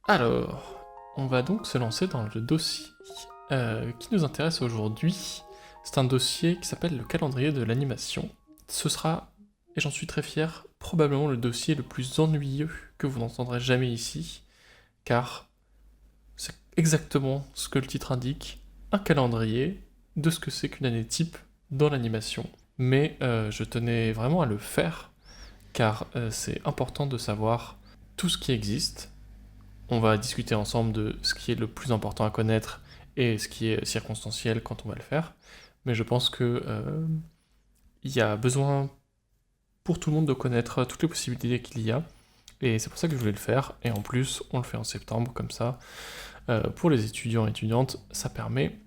Alors, on va donc se lancer dans le dossier qui nous intéresse aujourd'hui. C'est un dossier qui s'appelle le calendrier de l'animation. Ce sera, et j'en suis très fier, probablement le dossier le plus ennuyeux que vous n'entendrez jamais ici, car c'est exactement ce que le titre indique, un calendrier de ce que c'est qu'une année type dans l'animation. Mais je tenais vraiment à le faire, car c'est important de savoir tout ce qui existe. On va discuter ensemble de ce qui est le plus important à connaître et ce qui est circonstanciel quand on va le faire. Mais je pense que il y a besoin pour tout le monde de connaître toutes les possibilités qu'il y a. Et c'est pour ça que je voulais le faire. Et en plus, on le fait en septembre, comme ça. Pour les étudiants et étudiantes, ça permet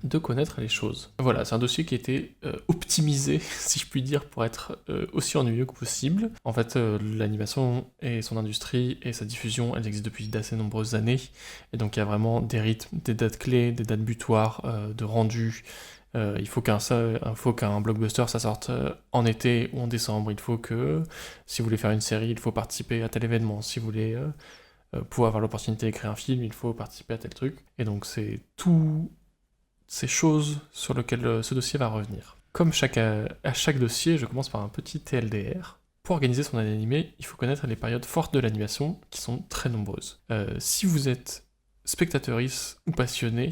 de connaître les choses. Voilà, c'est un dossier qui a été optimisé, si je puis dire, pour être aussi ennuyeux que possible. En fait, l'animation et son industrie et sa diffusion, elles existent depuis d'assez nombreuses années, et donc il y a vraiment des rythmes, des dates clés, des dates butoirs, de rendu. Il faut qu'un blockbuster ça sorte en été ou en décembre. Il faut que, si vous voulez faire une série, il faut participer à tel événement. Si vous voulez pouvoir avoir l'opportunité d'écrire un film, il faut participer à tel truc. Et donc c'est tout ces choses sur lesquelles ce dossier va revenir. Comme à chaque dossier, je commence par un petit TLDR. Pour organiser son année animée, il faut connaître les périodes fortes de l'animation, qui sont très nombreuses. Si vous êtes spectatrice ou passionné,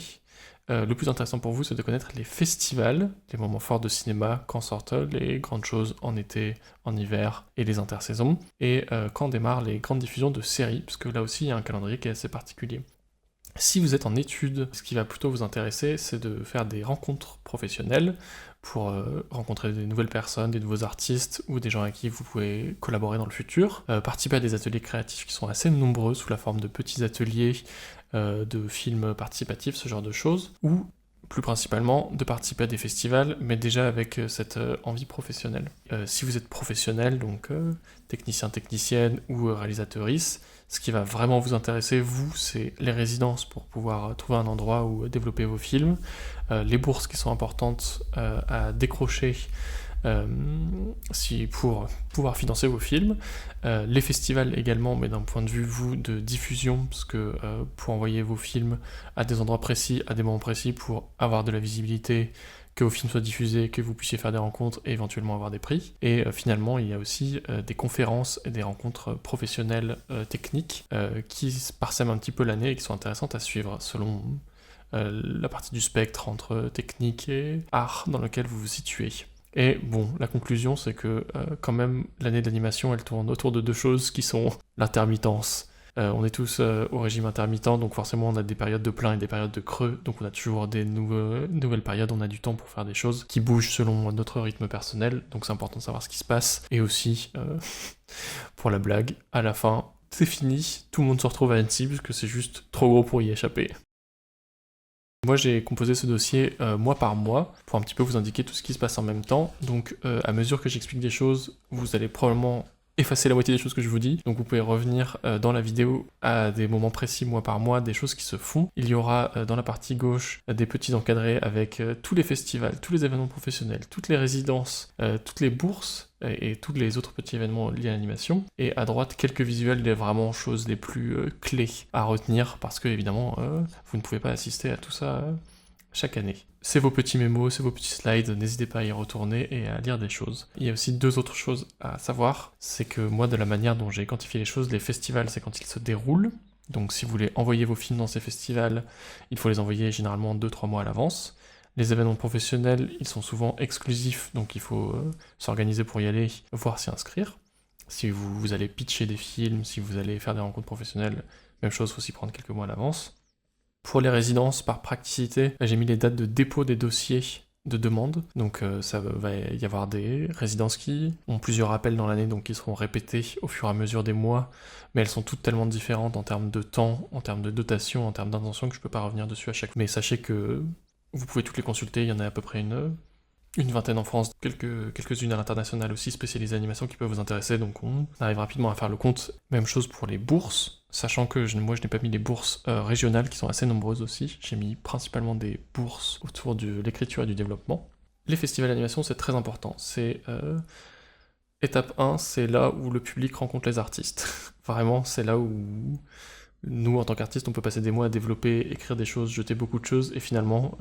le plus intéressant pour vous, c'est de connaître les festivals, les moments forts de cinéma, quand sortent les grandes choses en été, en hiver et les intersaisons, et quand démarrent les grandes diffusions de séries, parce que là aussi, il y a un calendrier qui est assez particulier. Si vous êtes en études, ce qui va plutôt vous intéresser, c'est de faire des rencontres professionnelles pour rencontrer des nouvelles personnes, des nouveaux artistes ou des gens avec qui vous pouvez collaborer dans le futur. Participer à des ateliers créatifs qui sont assez nombreux sous la forme de petits ateliers, de films participatifs, ce genre de choses. Ou plus principalement de participer à des festivals, mais déjà avec cette envie professionnelle. Si vous êtes professionnel, donc technicien, technicienne ou réalisatrice, ce qui va vraiment vous intéresser, vous, c'est les résidences pour pouvoir trouver un endroit où développer vos films, les bourses qui sont importantes à décrocher pour pouvoir financer vos films, les festivals également, mais d'un point de vue, vous, de diffusion, parce que pour envoyer vos films à des endroits précis, à des moments précis, pour avoir de la visibilité, que vos films soient diffusés, que vous puissiez faire des rencontres et éventuellement avoir des prix. Et finalement, il y a aussi des conférences et des rencontres professionnelles techniques qui parsèment un petit peu l'année et qui sont intéressantes à suivre selon la partie du spectre entre technique et art dans lequel vous vous situez. Et bon, la conclusion, c'est que quand même, l'année d'animation, elle tourne autour de deux choses qui sont l'intermittence. On est tous au régime intermittent, donc forcément on a des périodes de plein et des périodes de creux, donc on a toujours des nouvelles périodes, on a du temps pour faire des choses qui bougent selon notre rythme personnel, donc c'est important de savoir ce qui se passe. Et aussi, pour la blague, à la fin, c'est fini, tout le monde se retrouve à Annecy, parce que c'est juste trop gros pour y échapper. Moi j'ai composé ce dossier mois par mois pour un petit peu vous indiquer tout ce qui se passe en même temps. Donc à mesure que j'explique des choses, vous allez probablement effacer la moitié des choses que je vous dis. Donc vous pouvez revenir dans la vidéo à des moments précis mois par mois, des choses qui se font. Il y aura dans la partie gauche des petits encadrés avec tous les festivals, tous les événements professionnels, toutes les résidences, toutes les bourses et tous les autres petits événements liés à l'animation. Et à droite, quelques visuels des vraiment choses les plus clés à retenir parce que évidemment, vous ne pouvez pas assister à tout ça chaque année. C'est vos petits mémos, c'est vos petits slides, n'hésitez pas à y retourner et à lire des choses. Il y a aussi deux autres choses à savoir, c'est que moi, de la manière dont j'ai quantifié les choses, les festivals, c'est quand ils se déroulent. Donc si vous voulez envoyer vos films dans ces festivals, il faut les envoyer généralement 2-3 mois à l'avance. Les événements professionnels, ils sont souvent exclusifs, donc il faut s'organiser pour y aller, voire s'y inscrire. Si vous allez pitcher des films, si vous allez faire des rencontres professionnelles, même chose, il faut s'y prendre quelques mois à l'avance. Pour les résidences, par praticité, j'ai mis les dates de dépôt des dossiers de demande. Donc ça va y avoir des résidences qui ont plusieurs appels dans l'année, donc qui seront répétés au fur et à mesure des mois, mais elles sont toutes tellement différentes en termes de temps, en termes de dotation, en termes d'intention que je peux pas revenir dessus à chaque fois. Mais sachez que vous pouvez toutes les consulter, il y en a à peu près une vingtaine en France, quelques-unes à l'international aussi, spécialisées animation qui peuvent vous intéresser, donc on arrive rapidement à faire le compte. Même chose pour les bourses, sachant que moi je n'ai pas mis les bourses régionales qui sont assez nombreuses aussi, j'ai mis principalement des bourses autour de l'écriture et du développement. Les festivals d'animation c'est très important, c'est étape 1, c'est là où le public rencontre les artistes. Vraiment, c'est là où Nous, en tant qu'artistes, on peut passer des mois à développer, écrire des choses, jeter beaucoup de choses, et finalement,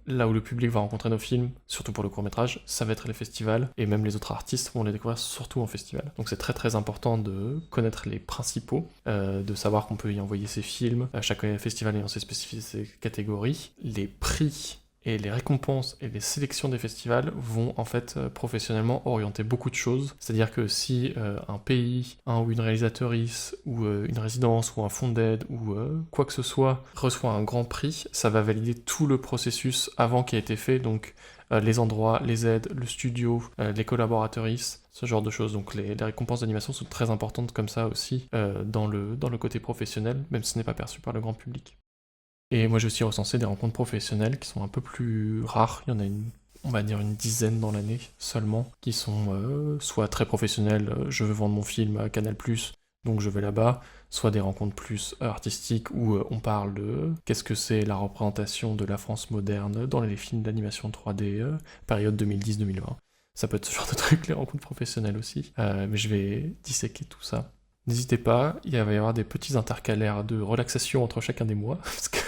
là où le public va rencontrer nos films, surtout pour le court-métrage, ça va être les festivals, et même les autres artistes vont les découvrir surtout en festival. Donc c'est très très important de connaître les principaux, de savoir qu'on peut y envoyer ses films, chaque festival ayant ses spécificités, ses catégories. Les prix et les récompenses et les sélections des festivals vont en fait professionnellement orienter beaucoup de choses. C'est-à-dire que si un pays, un ou une réalisatrice, ou une résidence, ou un fonds d'aide, ou quoi que ce soit, reçoit un grand prix, ça va valider tout le processus avant qui a été fait, donc les endroits, les aides, le studio, les collaboratrices, ce genre de choses. Donc les récompenses d'animation sont très importantes comme ça aussi dans le côté professionnel, même si ce n'est pas perçu par le grand public. Et moi j'ai aussi recensé des rencontres professionnelles qui sont un peu plus rares, il y en a on va dire une dizaine dans l'année seulement, qui sont soit très professionnelles, je veux vendre mon film à Canal+, donc je vais là-bas, soit des rencontres plus artistiques où on parle de qu'est-ce que c'est la représentation de la France moderne dans les films d'animation 3D, période 2010-2020. Ça peut être ce genre de truc, les rencontres professionnelles aussi, mais je vais disséquer tout ça. N'hésitez pas, il va y avoir des petits intercalaires de relaxation entre chacun des mois, parce que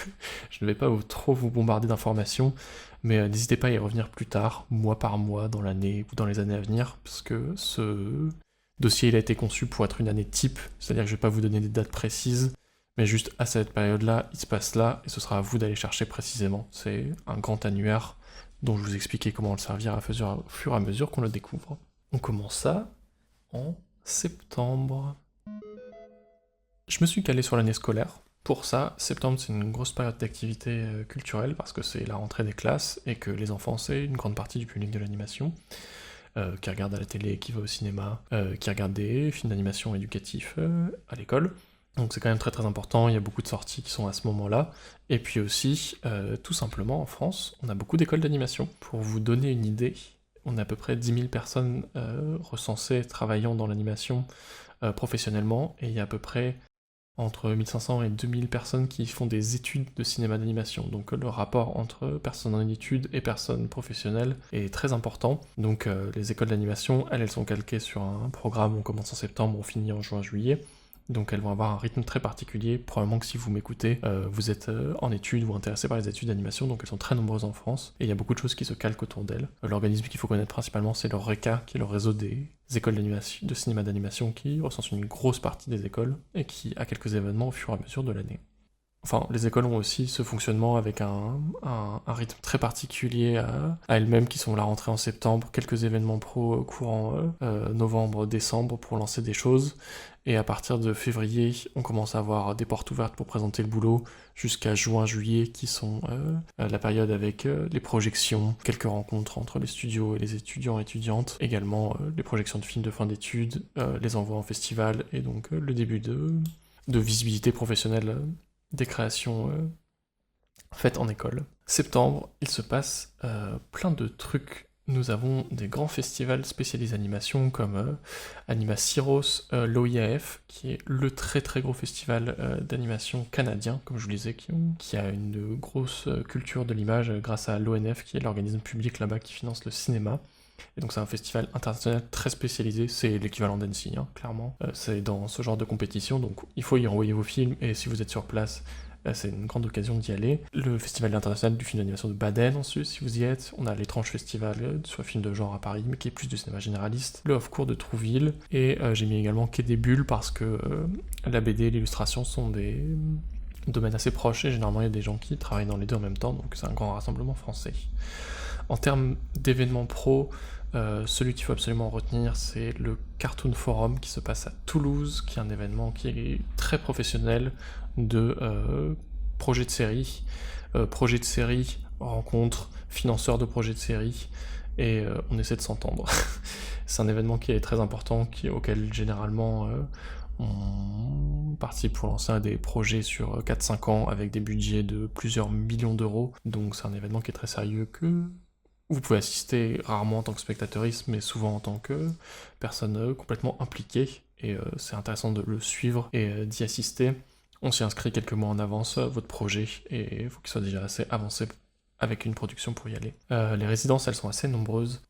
je ne vais pas trop vous bombarder d'informations, mais n'hésitez pas à y revenir plus tard, mois par mois, dans l'année ou dans les années à venir, parce que ce dossier il a été conçu pour être une année type, c'est-à-dire que je ne vais pas vous donner des dates précises, mais juste à cette période-là, il se passe là, et ce sera à vous d'aller chercher précisément. C'est un grand annuaire dont je vous expliquais comment le servir au fur et à mesure qu'on le découvre. On commence ça en septembre. Je me suis calé sur l'année scolaire. Pour ça, septembre c'est une grosse période d'activité culturelle parce que c'est la rentrée des classes et que les enfants c'est une grande partie du public de l'animation qui regarde à la télé, qui va au cinéma, qui regarde des films d'animation éducatifs à l'école. Donc c'est quand même très très important, il y a beaucoup de sorties qui sont à ce moment-là. Et puis aussi, tout simplement en France, on a beaucoup d'écoles d'animation. Pour vous donner une idée, on a à peu près 10 000 personnes recensées travaillant dans l'animation professionnellement, et il y a à peu près entre 1500 et 2000 personnes qui font des études de cinéma d'animation. Donc le rapport entre personnes en études et personnes professionnelles est très important. Donc les écoles d'animation, elles sont calquées sur un programme, on commence en septembre, on finit en juin-juillet. Donc elles vont avoir un rythme très particulier. Probablement que si vous m'écoutez, vous êtes en études ou intéressé par les études d'animation, donc elles sont très nombreuses en France, et il y a beaucoup de choses qui se calquent autour d'elles. L'organisme qu'il faut connaître principalement, c'est le RECA, qui est le réseau des écoles de cinéma d'animation, qui recense une grosse partie des écoles, et qui a quelques événements au fur et à mesure de l'année. Enfin, les écoles ont aussi ce fonctionnement avec un rythme très particulier à elles-mêmes, qui sont la rentrée en septembre, quelques événements pro courant novembre, décembre pour lancer des choses, et à partir de février, on commence à avoir des portes ouvertes pour présenter le boulot, jusqu'à juin, juillet, qui sont la période avec les projections, quelques rencontres entre les studios et les étudiants et étudiantes, également les projections de films de fin d'études, les envois en festival, et donc le début de visibilité professionnelle des créations faites en école. Septembre, il se passe plein de trucs. Nous avons des grands festivals spécialisés animation comme Anima Syros, l'OIAF, qui est le très très gros festival d'animation canadien, comme je vous le disais, qui a une grosse culture de l'image grâce à l'ONF, qui est l'organisme public là-bas qui finance le cinéma. Et donc c'est un festival international très spécialisé, c'est l'équivalent d'Annecy, hein, clairement. C'est dans ce genre de compétition, donc il faut y envoyer vos films, et si vous êtes sur place, c'est une grande occasion d'y aller. Le festival international du film d'animation de Baden ensuite, si vous y êtes. On a l'étrange festival sur le film de genre à Paris, mais qui est plus du cinéma généraliste. Le Off-Court de Trouville, et j'ai mis également Quai des Bulles, parce que la BD et l'illustration sont des domaines assez proches, et généralement il y a des gens qui travaillent dans les deux en même temps, donc c'est un grand rassemblement français. En termes d'événements pro, celui qu'il faut absolument retenir, c'est le Cartoon Forum qui se passe à Toulouse, qui est un événement qui est très professionnel de projets de série, rencontres, financeurs de projets de série, et on essaie de s'entendre. C'est un événement qui est très important, auquel généralement on participe pour lancer des projets sur 4-5 ans avec des budgets de plusieurs millions d'euros, donc c'est un événement qui est très sérieux que vous pouvez assister rarement en tant que spectateuriste, mais souvent en tant que personne complètement impliquée, et c'est intéressant de le suivre et d'y assister. On s'y inscrit quelques mois en avance, votre projet, et il faut qu'il soit déjà assez avancé avec une production pour y aller. Les résidences, elles sont assez nombreuses.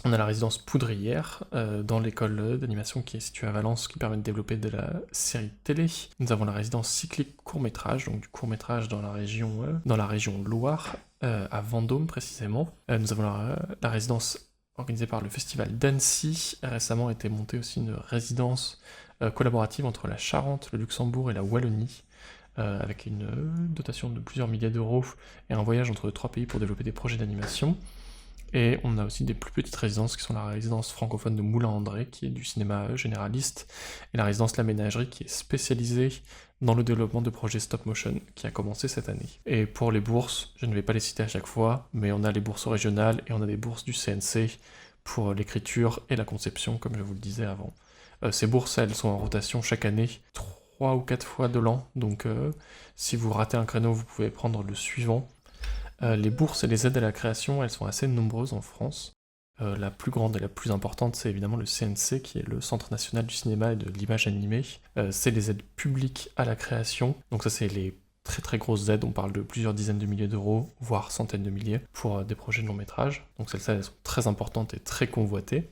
On a la résidence Poudrière dans l'école d'animation qui est située à Valence, qui permet de développer de la série télé. Nous avons la résidence cyclique court-métrage, donc du court-métrage dans la région Loire, à Vendôme précisément. Nous avons la résidence organisée par le festival d'Annecy. Récemment a été montée aussi une résidence collaborative entre la Charente, le Luxembourg et la Wallonie, avec une dotation de plusieurs milliers d'euros et un voyage entre 3 pays pour développer des projets d'animation. Et on a aussi des plus petites résidences qui sont la résidence francophone de Moulin-André, qui est du cinéma généraliste, et la résidence La Ménagerie, qui est spécialisée dans le développement de projets stop-motion, qui a commencé cette année. Et pour les bourses, je ne vais pas les citer à chaque fois, mais on a les bourses régionales et on a des bourses du CNC pour l'écriture et la conception, comme je vous le disais avant. Ces bourses, elles sont en rotation chaque année, 3 ou 4 fois de l'an, donc si vous ratez un créneau, vous pouvez prendre le suivant. Les bourses et les aides à la création, elles sont assez nombreuses en France. La plus grande et la plus importante, c'est évidemment le CNC, qui est le Centre National du Cinéma et de l'Image Animée. C'est les aides publiques à la création, donc ça c'est les très très grosses aides, on parle de plusieurs dizaines de milliers d'euros, voire centaines de milliers, pour des projets de long métrage. Donc celles-ci, elles sont très importantes et très convoitées.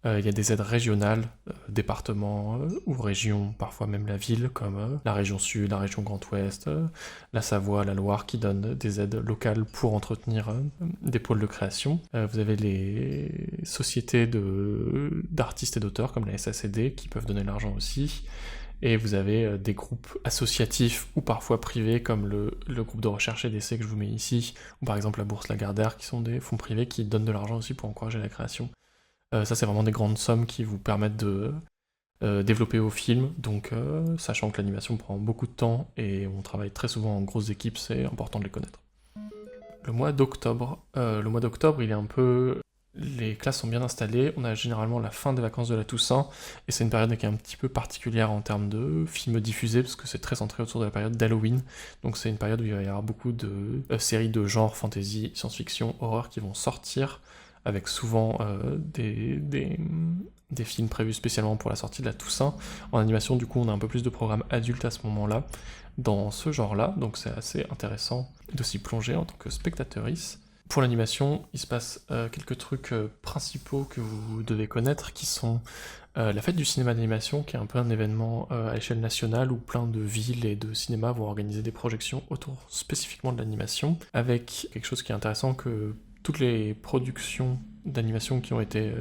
Il y a des aides régionales, départements ou régions, parfois même la ville, comme la région Sud, la région Grand Ouest, la Savoie, la Loire, qui donnent des aides locales pour entretenir des pôles de création. Vous avez les sociétés d'artistes et d'auteurs, comme la SACD, qui peuvent donner de l'argent aussi. Et vous avez des groupes associatifs ou parfois privés, comme le groupe de recherche et d'essai que je vous mets ici, ou par exemple la Bourse Lagardère, qui sont des fonds privés qui donnent de l'argent aussi pour encourager la création. Ça, c'est vraiment des grandes sommes qui vous permettent de développer vos films, donc sachant que l'animation prend beaucoup de temps et on travaille très souvent en grosses équipes, c'est important de les connaître. Le mois d'octobre, il est un peu... Les classes sont bien installées, on a généralement la fin des vacances de la Toussaint, et c'est une période qui est un petit peu particulière en termes de films diffusés, parce que c'est très centré autour de la période d'Halloween, donc c'est une période où il va y avoir beaucoup de séries de genre, fantasy, science-fiction, horreur qui vont sortir, avec souvent des films prévus spécialement pour la sortie de la Toussaint. En animation, du coup, on a un peu plus de programmes adultes à ce moment-là, dans ce genre-là, donc c'est assez intéressant de s'y plonger en tant que spectatrice. Pour l'animation, il se passe quelques trucs principaux que vous devez connaître, qui sont la fête du cinéma d'animation, qui est un peu un événement à l'échelle nationale où plein de villes et de cinémas vont organiser des projections autour spécifiquement de l'animation, avec quelque chose qui est intéressant, que toutes les productions d'animation qui ont été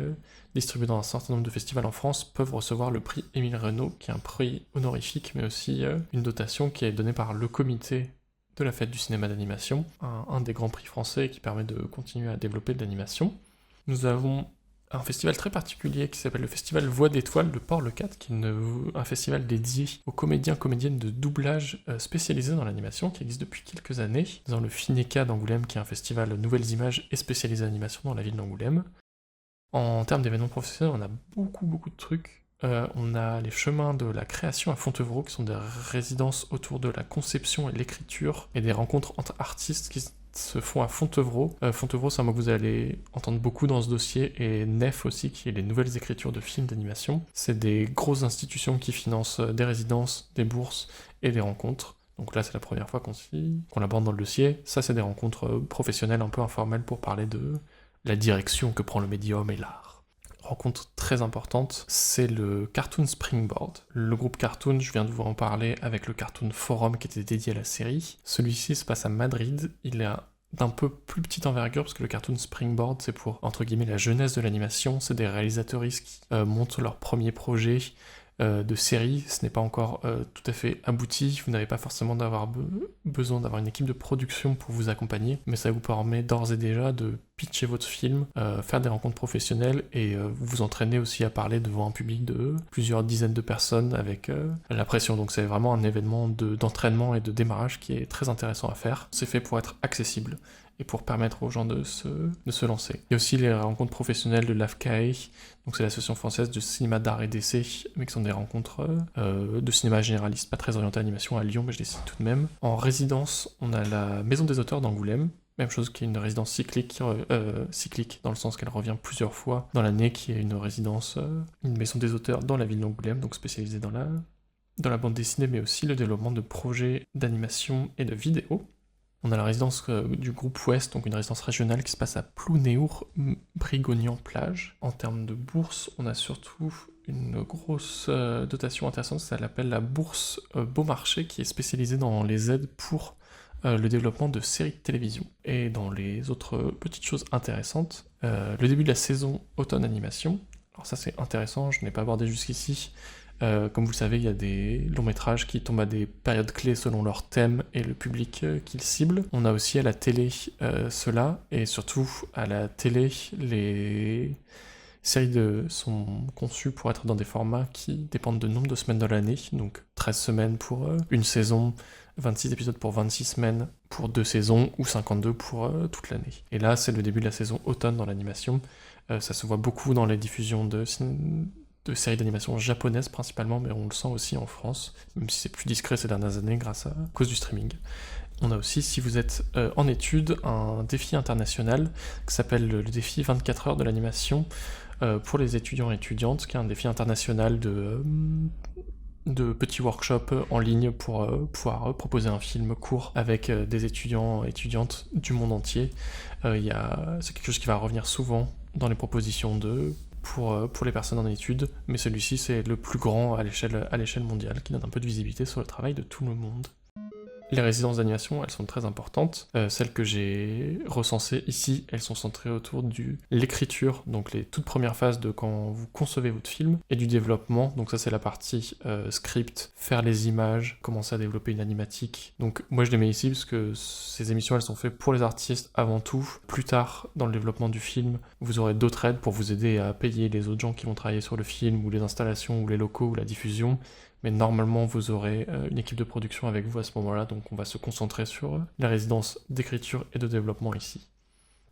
distribuées dans un certain nombre de festivals en France peuvent recevoir le prix Émile Renault, qui est un prix honorifique, mais aussi une dotation qui est donnée par le comité de la fête du cinéma d'animation, un des grands prix français qui permet de continuer à développer de l'animation. Nous avons un festival très particulier qui s'appelle le Festival Voix d'étoiles de Port-le-Cat, qui est un festival dédié aux comédiens-comédiennes de doublage spécialisés dans l'animation, qui existe depuis quelques années. Nous avons le Fineca d'Angoulême, qui est un festival Nouvelles Images et spécialisé en animation dans la ville d'Angoulême. En termes d'événements professionnels, on a beaucoup de trucs. On a les chemins de la création à Fontevraud, qui sont des résidences autour de la conception et l'écriture, et des rencontres entre artistes qui se font à Fontevraud. Fontevraud, c'est un mot que vous allez entendre beaucoup dans ce dossier, et NEF aussi, qui est les nouvelles écritures de films d'animation. C'est des grosses institutions qui financent des résidences, des bourses et des rencontres. Donc là, c'est la première fois qu'on l'aborde dans le dossier. Ça, c'est des rencontres professionnelles un peu informelles pour parler de la direction que prend le médium et l'art. Rencontre très importante, c'est le Cartoon Springboard. Le groupe Cartoon, je viens de vous en parler avec le Cartoon Forum qui était dédié à la série. Celui-ci se passe à Madrid, il est d'un peu plus petite envergure parce que le Cartoon Springboard, c'est pour, entre guillemets, la jeunesse de l'animation. C'est des réalisateuristes qui montent leur premier projet de série. Ce n'est pas encore tout à fait abouti, vous n'avez pas forcément besoin d'avoir une équipe de production pour vous accompagner, mais ça vous permet d'ores et déjà de pitcher votre film, faire des rencontres professionnelles et vous entraîner aussi à parler devant un public de plusieurs dizaines de personnes avec la pression. Donc c'est vraiment un événement d'entraînement et de démarrage qui est très intéressant à faire. C'est fait pour être accessible et pour permettre aux gens de se lancer. Il y a aussi les rencontres professionnelles de l'AFCAE, donc c'est l'association française de cinéma d'art et d'essai, mais qui sont des rencontres de cinéma généraliste, pas très orientées à animation à Lyon, mais je les cite tout de même. En résidence, on a la Maison des auteurs d'Angoulême, même chose qui est une résidence cyclique dans le sens qu'elle revient plusieurs fois dans l'année, qui est une résidence, une maison des auteurs dans la ville d'Angoulême, donc spécialisée dans la bande dessinée, mais aussi le développement de projets d'animation et de vidéo. On a la résidence du groupe Ouest, donc une résidence régionale qui se passe à Plounéour, Brigognan-Plage. En termes de bourse, on a surtout une grosse dotation intéressante, ça s'appelle la bourse Beaumarchais, qui est spécialisée dans les aides pour le développement de séries de télévision. Et dans les autres petites choses intéressantes, le début de la saison automne animation. Alors ça c'est intéressant, je n'ai pas abordé jusqu'ici. Comme vous le savez, il y a des longs métrages qui tombent à des périodes clés selon leur thème et le public qu'ils ciblent. On a aussi à la télé cela, et surtout à la télé, les séries sont conçues pour être dans des formats qui dépendent de nombre de semaines de l'année, donc 13 semaines pour une saison, 26 épisodes pour 26 semaines pour 2 saisons, ou 52 pour toute l'année. Et là, c'est le début de la saison automne dans l'animation. Ça se voit beaucoup dans les diffusions de séries d'animation japonaises principalement, mais on le sent aussi en France, même si c'est plus discret ces dernières années à cause du streaming. On a aussi, si vous êtes en études, un défi international qui s'appelle le défi 24 heures de l'animation pour les étudiants et étudiantes, qui est un défi international de petits workshops en ligne pour pouvoir proposer un film court avec des étudiants et étudiantes du monde entier. C'est quelque chose qui va revenir souvent dans les propositions pour les personnes en études, mais celui-ci c'est le plus grand à l'échelle mondiale, qui donne un peu de visibilité sur le travail de tout le monde. Les résidences d'animation, elles sont très importantes. Celles que j'ai recensées ici, elles sont centrées autour de l'écriture, donc les toutes premières phases de quand vous concevez votre film, et du développement, donc ça c'est la partie script, faire les images, commencer à développer une animatique. Donc moi je les mets ici parce que ces émissions elles sont faites pour les artistes avant tout. Plus tard, dans le développement du film, vous aurez d'autres aides pour vous aider à payer les autres gens qui vont travailler sur le film, ou les installations, ou les locaux, ou la diffusion. Mais normalement, vous aurez une équipe de production avec vous à ce moment-là, donc on va se concentrer sur les résidences d'écriture et de développement ici.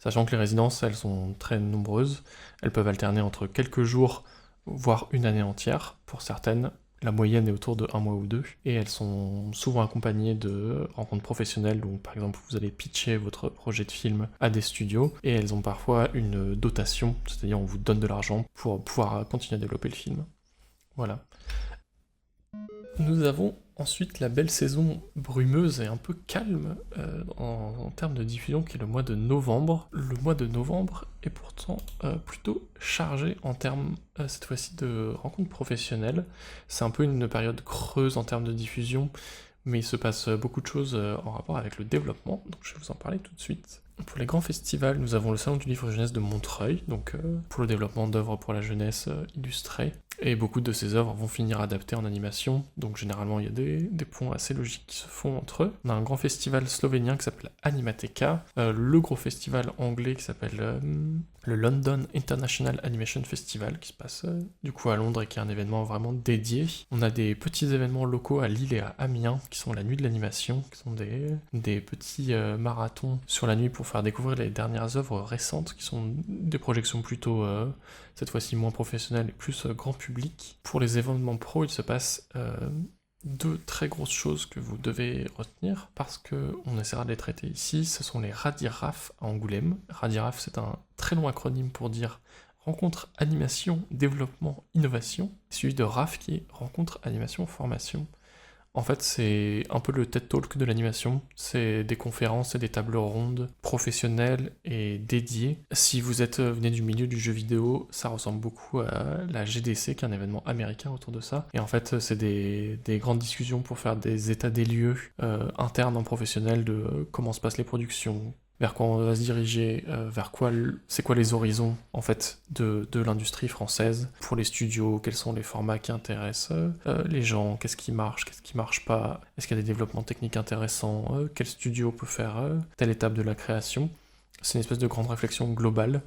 Sachant que les résidences, elles sont très nombreuses, elles peuvent alterner entre quelques jours, voire une année entière, pour certaines. La moyenne est autour de 1 mois ou 2, et elles sont souvent accompagnées de rencontres professionnelles, donc par exemple vous allez pitcher votre projet de film à des studios, et elles ont parfois une dotation, c'est-à-dire on vous donne de l'argent pour pouvoir continuer à développer le film. Voilà. Nous avons ensuite la belle saison brumeuse et un peu calme en termes de diffusion, qui est le mois de novembre. Le mois de novembre est pourtant plutôt chargé en termes, cette fois-ci, de rencontres professionnelles. C'est un peu une période creuse en termes de diffusion, mais il se passe beaucoup de choses en rapport avec le développement, donc je vais vous en parler tout de suite. Pour les grands festivals, nous avons le Salon du Livre Jeunesse de Montreuil, donc pour le développement d'œuvres pour la jeunesse illustrées, et beaucoup de ces œuvres vont finir adaptées en animation, donc généralement il y a des ponts assez logiques qui se font entre eux. On a un grand festival slovénien qui s'appelle Animateka, le gros festival anglais qui s'appelle le London International Animation Festival, qui se passe du coup à Londres et qui est un événement vraiment dédié. On a des petits événements locaux à Lille et à Amiens, qui sont la nuit de l'animation, qui sont des petits marathons sur la nuit pour faire découvrir les dernières œuvres récentes, qui sont des projections plutôt, cette fois-ci moins professionnelles et plus grand public. Pour les événements pro, il se passe 2 très grosses choses que vous devez retenir, parce qu'on essaiera de les traiter ici. Ce sont les RADIRAF à Angoulême. RADIRAF, c'est un très long acronyme pour dire Rencontre Animation Développement Innovation, suivi de RAF qui est Rencontre Animation Formation. En fait, c'est un peu le TED Talk de l'animation. C'est des conférences et des tables rondes professionnelles et dédiées. Si vous venez du milieu du jeu vidéo, ça ressemble beaucoup à la GDC, qui est un événement américain autour de ça. Et en fait, c'est des grandes discussions pour faire des états des lieux internes en professionnel de comment se passent les productions, vers quoi on va se diriger, c'est quoi les horizons en fait de l'industrie française pour les studios, quels sont les formats qui intéressent les gens, qu'est-ce qui marche pas, est-ce qu'il y a des développements techniques intéressants, quel studio peut faire telle étape de la création. C'est une espèce de grande réflexion globale.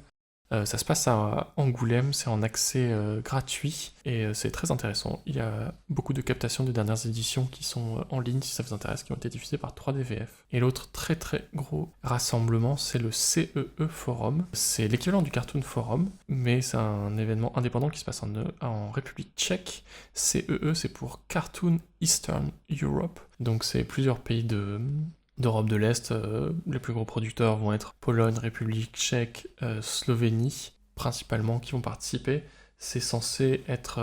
Ça se passe à Angoulême, c'est en accès gratuit et c'est très intéressant. Il y a beaucoup de captations des dernières éditions qui sont en ligne si ça vous intéresse, qui ont été diffusées par 3DVF. Et l'autre très très gros rassemblement, c'est le CEE Forum. C'est l'équivalent du Cartoon Forum, mais c'est un événement indépendant qui se passe en République tchèque. CEE, c'est pour Cartoon Eastern Europe, donc c'est plusieurs pays d'Europe de l'Est. Les plus gros producteurs vont être Pologne, République tchèque, Slovénie, principalement, qui vont participer. C'est censé être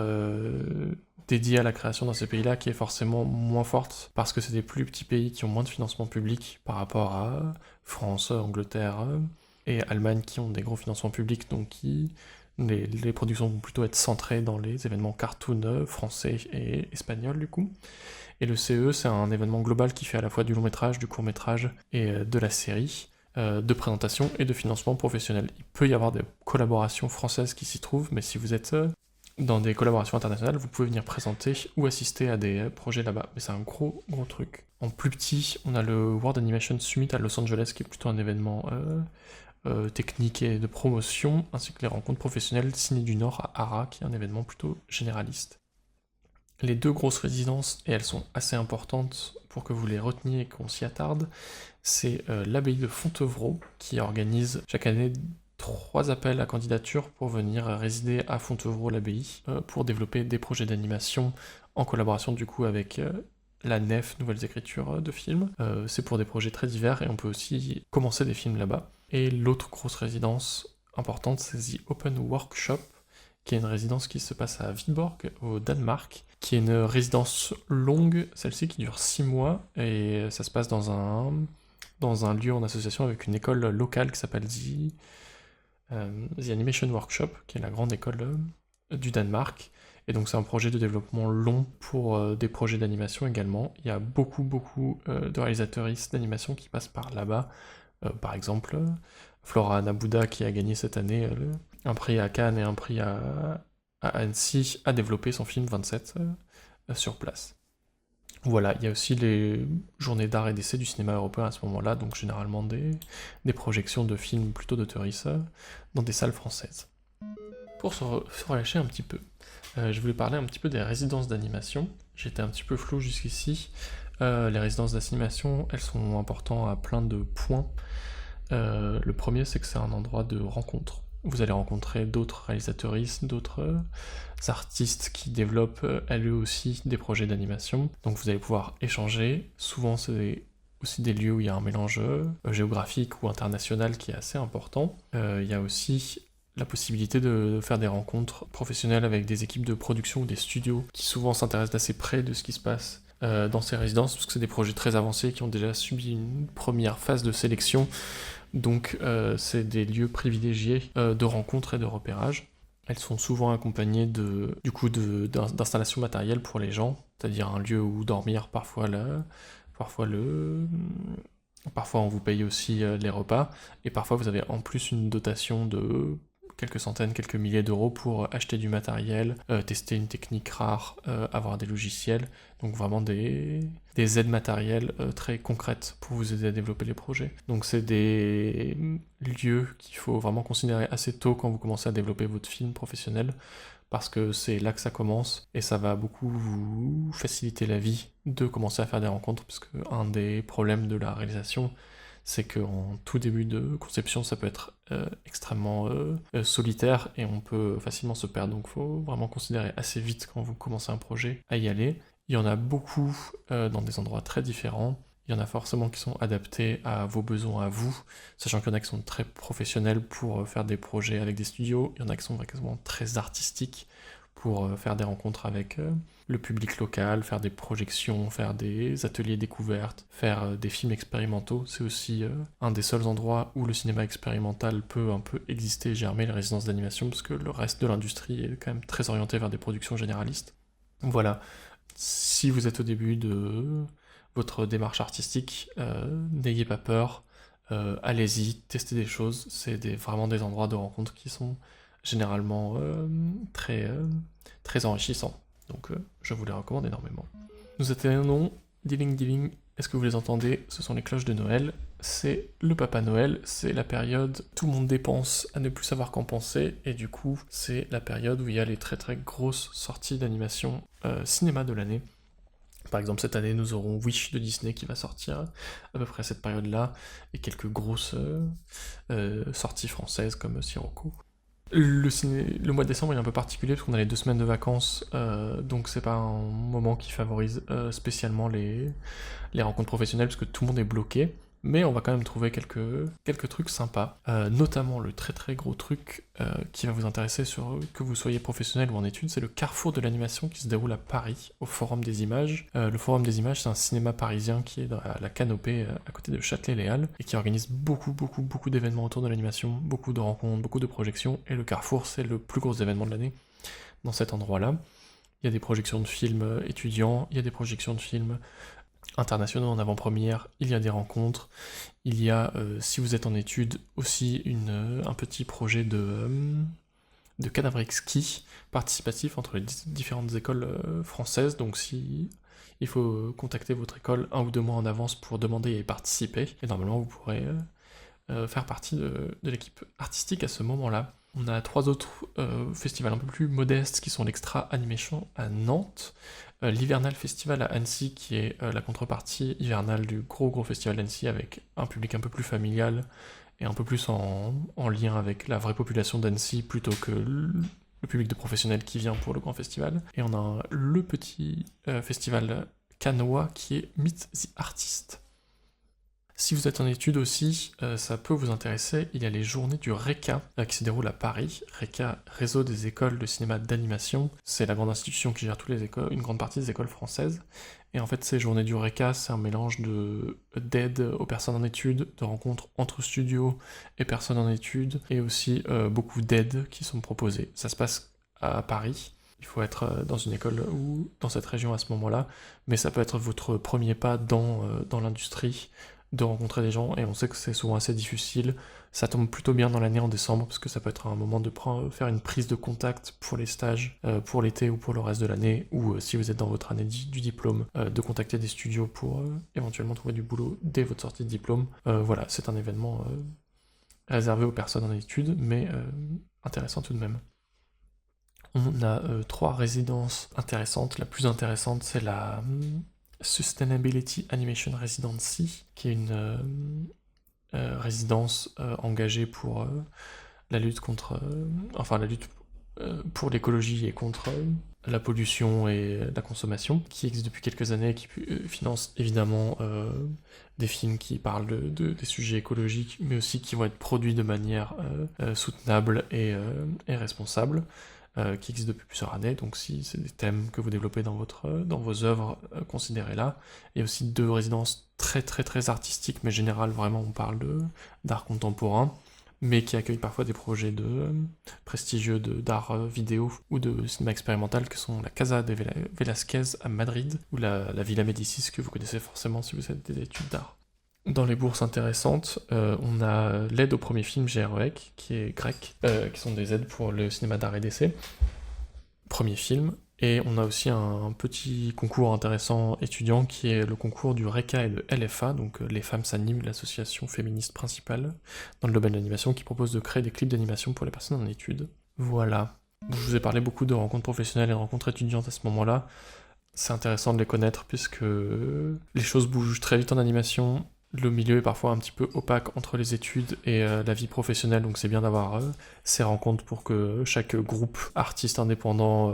dédiée à la création dans ces pays-là qui est forcément moins forte, parce que c'est des plus petits pays qui ont moins de financement public par rapport à France, Angleterre et Allemagne qui ont des gros financements publics, donc les productions vont plutôt être centrées dans les événements cartoon français et espagnols du coup. Et le CE, c'est un événement global qui fait à la fois du long métrage, du court métrage et de la série, de présentation et de financement professionnel. Il peut y avoir des collaborations françaises qui s'y trouvent, mais si vous êtes dans des collaborations internationales, vous pouvez venir présenter ou assister à des projets là-bas. Mais c'est un gros truc. En plus petit, on a le World Animation Summit à Los Angeles, qui est plutôt un événement technique et de promotion, ainsi que les rencontres professionnelles Ciné du Nord à Ara, qui est un événement plutôt généraliste. Les 2 grosses résidences, et elles sont assez importantes pour que vous les reteniez et qu'on s'y attarde, c'est l'abbaye de Fontevraud, qui organise chaque année 3 appels à candidature pour venir résider à Fontevraud-l'abbaye, pour développer des projets d'animation en collaboration du coup avec la Nef, Nouvelles Écritures de Films. C'est pour des projets très divers et on peut aussi commencer des films là-bas. Et l'autre grosse résidence importante, c'est The Open Workshop, qui est une résidence qui se passe à Viborg, au Danemark, qui est une résidence longue, celle-ci qui dure 6 mois, et ça se passe dans un lieu en association avec une école locale qui s'appelle The Animation Workshop, qui est la grande école du Danemark. Et donc c'est un projet de développement long pour des projets d'animation également. Il y a beaucoup de réalisateuristes d'animation qui passent par là-bas. Par exemple, Flora Nabuda qui a gagné cette année un prix à Cannes et un prix à Annecy, a développé son film 27 sur place. Voilà, il y a aussi les journées d'art et d'essai du cinéma européen à ce moment-là, donc généralement des projections de films plutôt d'auteuristes dans des salles françaises. Pour se relâcher un petit peu, je voulais parler un petit peu des résidences d'animation. J'étais un petit peu flou jusqu'ici. Les résidences d'animation, elles sont importantes à plein de points. Le premier, c'est que c'est un endroit de rencontre. Vous allez rencontrer d'autres réalisateuristes, d'autres artistes qui développent eux aussi des projets d'animation. Donc vous allez pouvoir échanger. Souvent, c'est aussi des lieux où il y a un mélange géographique ou international qui est assez important. Il y a aussi la possibilité de faire des rencontres professionnelles avec des équipes de production ou des studios qui souvent s'intéressent d'assez près de ce qui se passe dans ces résidences, parce que c'est des projets très avancés qui ont déjà subi une première phase de sélection. Donc c'est des lieux privilégiés de rencontres et de repérage. Elles sont souvent accompagnées d'installations matérielles pour les gens, c'est-à-dire un lieu où dormir, parfois on vous paye aussi les repas, et parfois vous avez en plus une dotation de quelques centaines, quelques milliers d'euros pour acheter du matériel, tester une technique rare, avoir des logiciels, donc vraiment des aides matérielles très concrètes pour vous aider à développer les projets. Donc c'est des lieux qu'il faut vraiment considérer assez tôt quand vous commencez à développer votre film professionnel, parce que c'est là que ça commence, et ça va beaucoup vous faciliter la vie de commencer à faire des rencontres, parce que un des problèmes de la réalisation, c'est qu'en tout début de conception, ça peut être extrêmement solitaire, et on peut facilement se perdre, donc il faut vraiment considérer assez vite quand vous commencez un projet à y aller. Il y en a beaucoup dans des endroits très différents. Il y en a forcément qui sont adaptés à vos besoins à vous, sachant qu'il y en a qui sont très professionnels pour faire des projets avec des studios, il y en a qui sont vraiment très artistiques pour faire des rencontres avec le public local, faire des projections, faire des ateliers découvertes, faire des films expérimentaux. C'est aussi un des seuls endroits où le cinéma expérimental peut un peu exister et germer, les résidences d'animation, parce que le reste de l'industrie est quand même très orienté vers des productions généralistes. Voilà, si vous êtes au début de votre démarche artistique, n'ayez pas peur, allez-y, testez des choses, c'est vraiment des endroits de rencontre qui sont généralement très enrichissants, donc je vous les recommande énormément. Nous atteignons Diling, est-ce que vous les entendez? Ce sont les cloches de Noël, c'est le Papa Noël, c'est la période tout le monde dépense à ne plus savoir qu'en penser, et du coup c'est la période où il y a les très grosses sorties d'animation cinéma de l'année. Par exemple, cette année, nous aurons Wish de Disney qui va sortir à peu près à cette période-là, et quelques grosses sorties françaises comme Sirocco. Le mois de décembre est un peu particulier parce qu'on a les 2 semaines de vacances, donc c'est pas un moment qui favorise spécialement les rencontres professionnelles parce que tout le monde est bloqué. mais on va quand même trouver quelques trucs sympas, notamment le très très gros truc qui va vous intéresser que vous soyez professionnel ou en études, c'est le Carrefour de l'animation qui se déroule à Paris, au Forum des Images. Le Forum des Images, c'est un cinéma parisien qui est dans la Canopée, à côté de Châtelet-Léal, et qui organise beaucoup d'événements autour de l'animation, beaucoup de rencontres, beaucoup de projections, et le Carrefour, c'est le plus gros événement de l'année dans cet endroit-là. Il y a des projections de films étudiants, il y a des projections de films internationaux en avant-première, il y a des rencontres, il y a, si vous êtes en études, aussi un petit projet de cadavrique ski participatif entre les différentes écoles françaises, donc si il faut contacter votre école 1 ou 2 mois en avance pour demander et y participer, et normalement vous pourrez faire partie de l'équipe artistique à ce moment-là. On a 3 autres festivals un peu plus modestes qui sont l'Extra Animation à Nantes, l'Hivernal Festival à Annecy qui est la contrepartie hivernale du gros festival d'Annecy avec un public un peu plus familial et un peu plus en lien avec la vraie population d'Annecy plutôt que le public de professionnels qui vient pour le grand festival. Et on a le petit festival cannois qui est Meet the Artist. Si vous êtes en études aussi, ça peut vous intéresser, il y a les journées du RECA qui se déroulent à Paris. RECA, Réseau des écoles de cinéma d'animation, c'est la grande institution qui gère une grande partie des écoles françaises. Et en fait, ces journées du RECA, c'est un mélange d'aide aux personnes en études, de rencontres entre studios et personnes en études, et aussi beaucoup d'aides qui sont proposées. Ça se passe à Paris. Il faut être dans une école ou dans cette région à ce moment-là, mais ça peut être votre premier pas dans l'industrie, de rencontrer des gens, et on sait que c'est souvent assez difficile. Ça tombe plutôt bien dans l'année en décembre, parce que ça peut être un moment de faire une prise de contact pour les stages, pour l'été ou pour le reste de l'année, ou si vous êtes dans votre année du diplôme, de contacter des studios pour éventuellement trouver du boulot dès votre sortie de diplôme. Voilà, c'est un événement réservé aux personnes en études, mais intéressant tout de même. On a 3 résidences intéressantes. La plus intéressante, c'est la Sustainability Animation Residency, qui est une résidence engagée pour la lutte contre... la lutte pour l'écologie et contre la pollution et la consommation, qui existe depuis quelques années, qui finance évidemment des films qui parlent des sujets écologiques, mais aussi qui vont être produits de manière soutenable et responsable. Qui existe depuis plusieurs années, donc si c'est des thèmes que vous développez dans vos œuvres, considérez-la. Il y a aussi 2 résidences très artistiques, mais générales, vraiment on parle d'art contemporain, mais qui accueillent parfois des projets prestigieux d'art vidéo ou de cinéma expérimental, que sont la Casa de Velázquez à Madrid, ou la Villa Médicis, que vous connaissez forcément si vous faites des études d'art. Dans les bourses intéressantes, on a l'aide au premier film GREC, qui est grec, qui sont des aides pour le cinéma d'art et d'essai. Premier film. Et on a aussi un petit concours intéressant étudiant qui est le concours du RECA et de LFA, donc Les Femmes s'animent, l'association féministe principale dans le domaine de l'animation, qui propose de créer des clips d'animation pour les personnes en études. Voilà. Je vous ai parlé beaucoup de rencontres professionnelles et de rencontres étudiantes à ce moment-là. C'est intéressant de les connaître puisque les choses bougent très vite en animation. Le milieu est parfois un petit peu opaque entre les études et la vie professionnelle, donc c'est bien d'avoir ces rencontres pour que chaque groupe, artiste indépendant,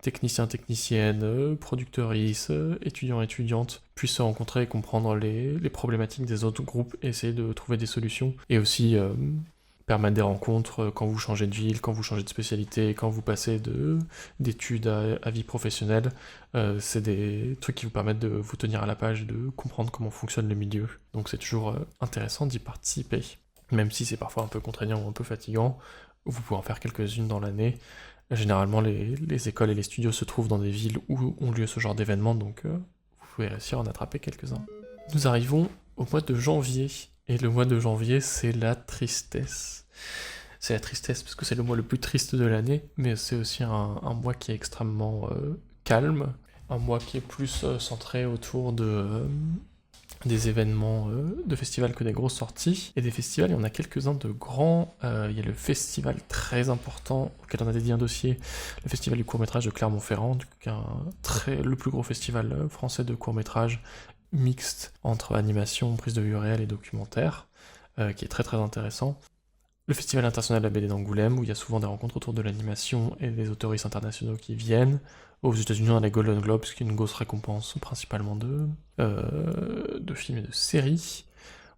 technicien, technicienne, productrice, étudiant, étudiante, puisse se rencontrer et comprendre les problématiques des autres groupes et essayer de trouver des solutions. Et aussi permettre des rencontres quand vous changez de ville, quand vous changez de spécialité, quand vous passez d'études à vie professionnelle. C'est des trucs qui vous permettent de vous tenir à la page et de comprendre comment fonctionne le milieu. Donc c'est toujours intéressant d'y participer. Même si c'est parfois un peu contraignant ou un peu fatigant, vous pouvez en faire quelques-unes dans l'année. Généralement, les écoles et les studios se trouvent dans des villes où ont lieu ce genre d'événements, donc vous pouvez réussir à en attraper quelques-uns. Nous arrivons au mois de janvier. Et le mois de janvier, c'est la tristesse. C'est la tristesse parce que c'est le mois le plus triste de l'année, mais c'est aussi un mois qui est extrêmement calme, un mois qui est plus centré autour des événements de festivals que des grosses sorties. Et des festivals, il y en a quelques-uns de grands. Il y a le festival très important auquel on a dédié un dossier, le festival du court-métrage de Clermont-Ferrand, le plus gros festival français de court-métrage, mixte entre animation, prise de vue réelle et documentaire, qui est très intéressant. Le Festival international de la BD d'Angoulême, où il y a souvent des rencontres autour de l'animation et des autoristes internationaux qui viennent. Aux États-Unis, on a les Golden Globes, qui est une grosse récompense principalement de films et de séries.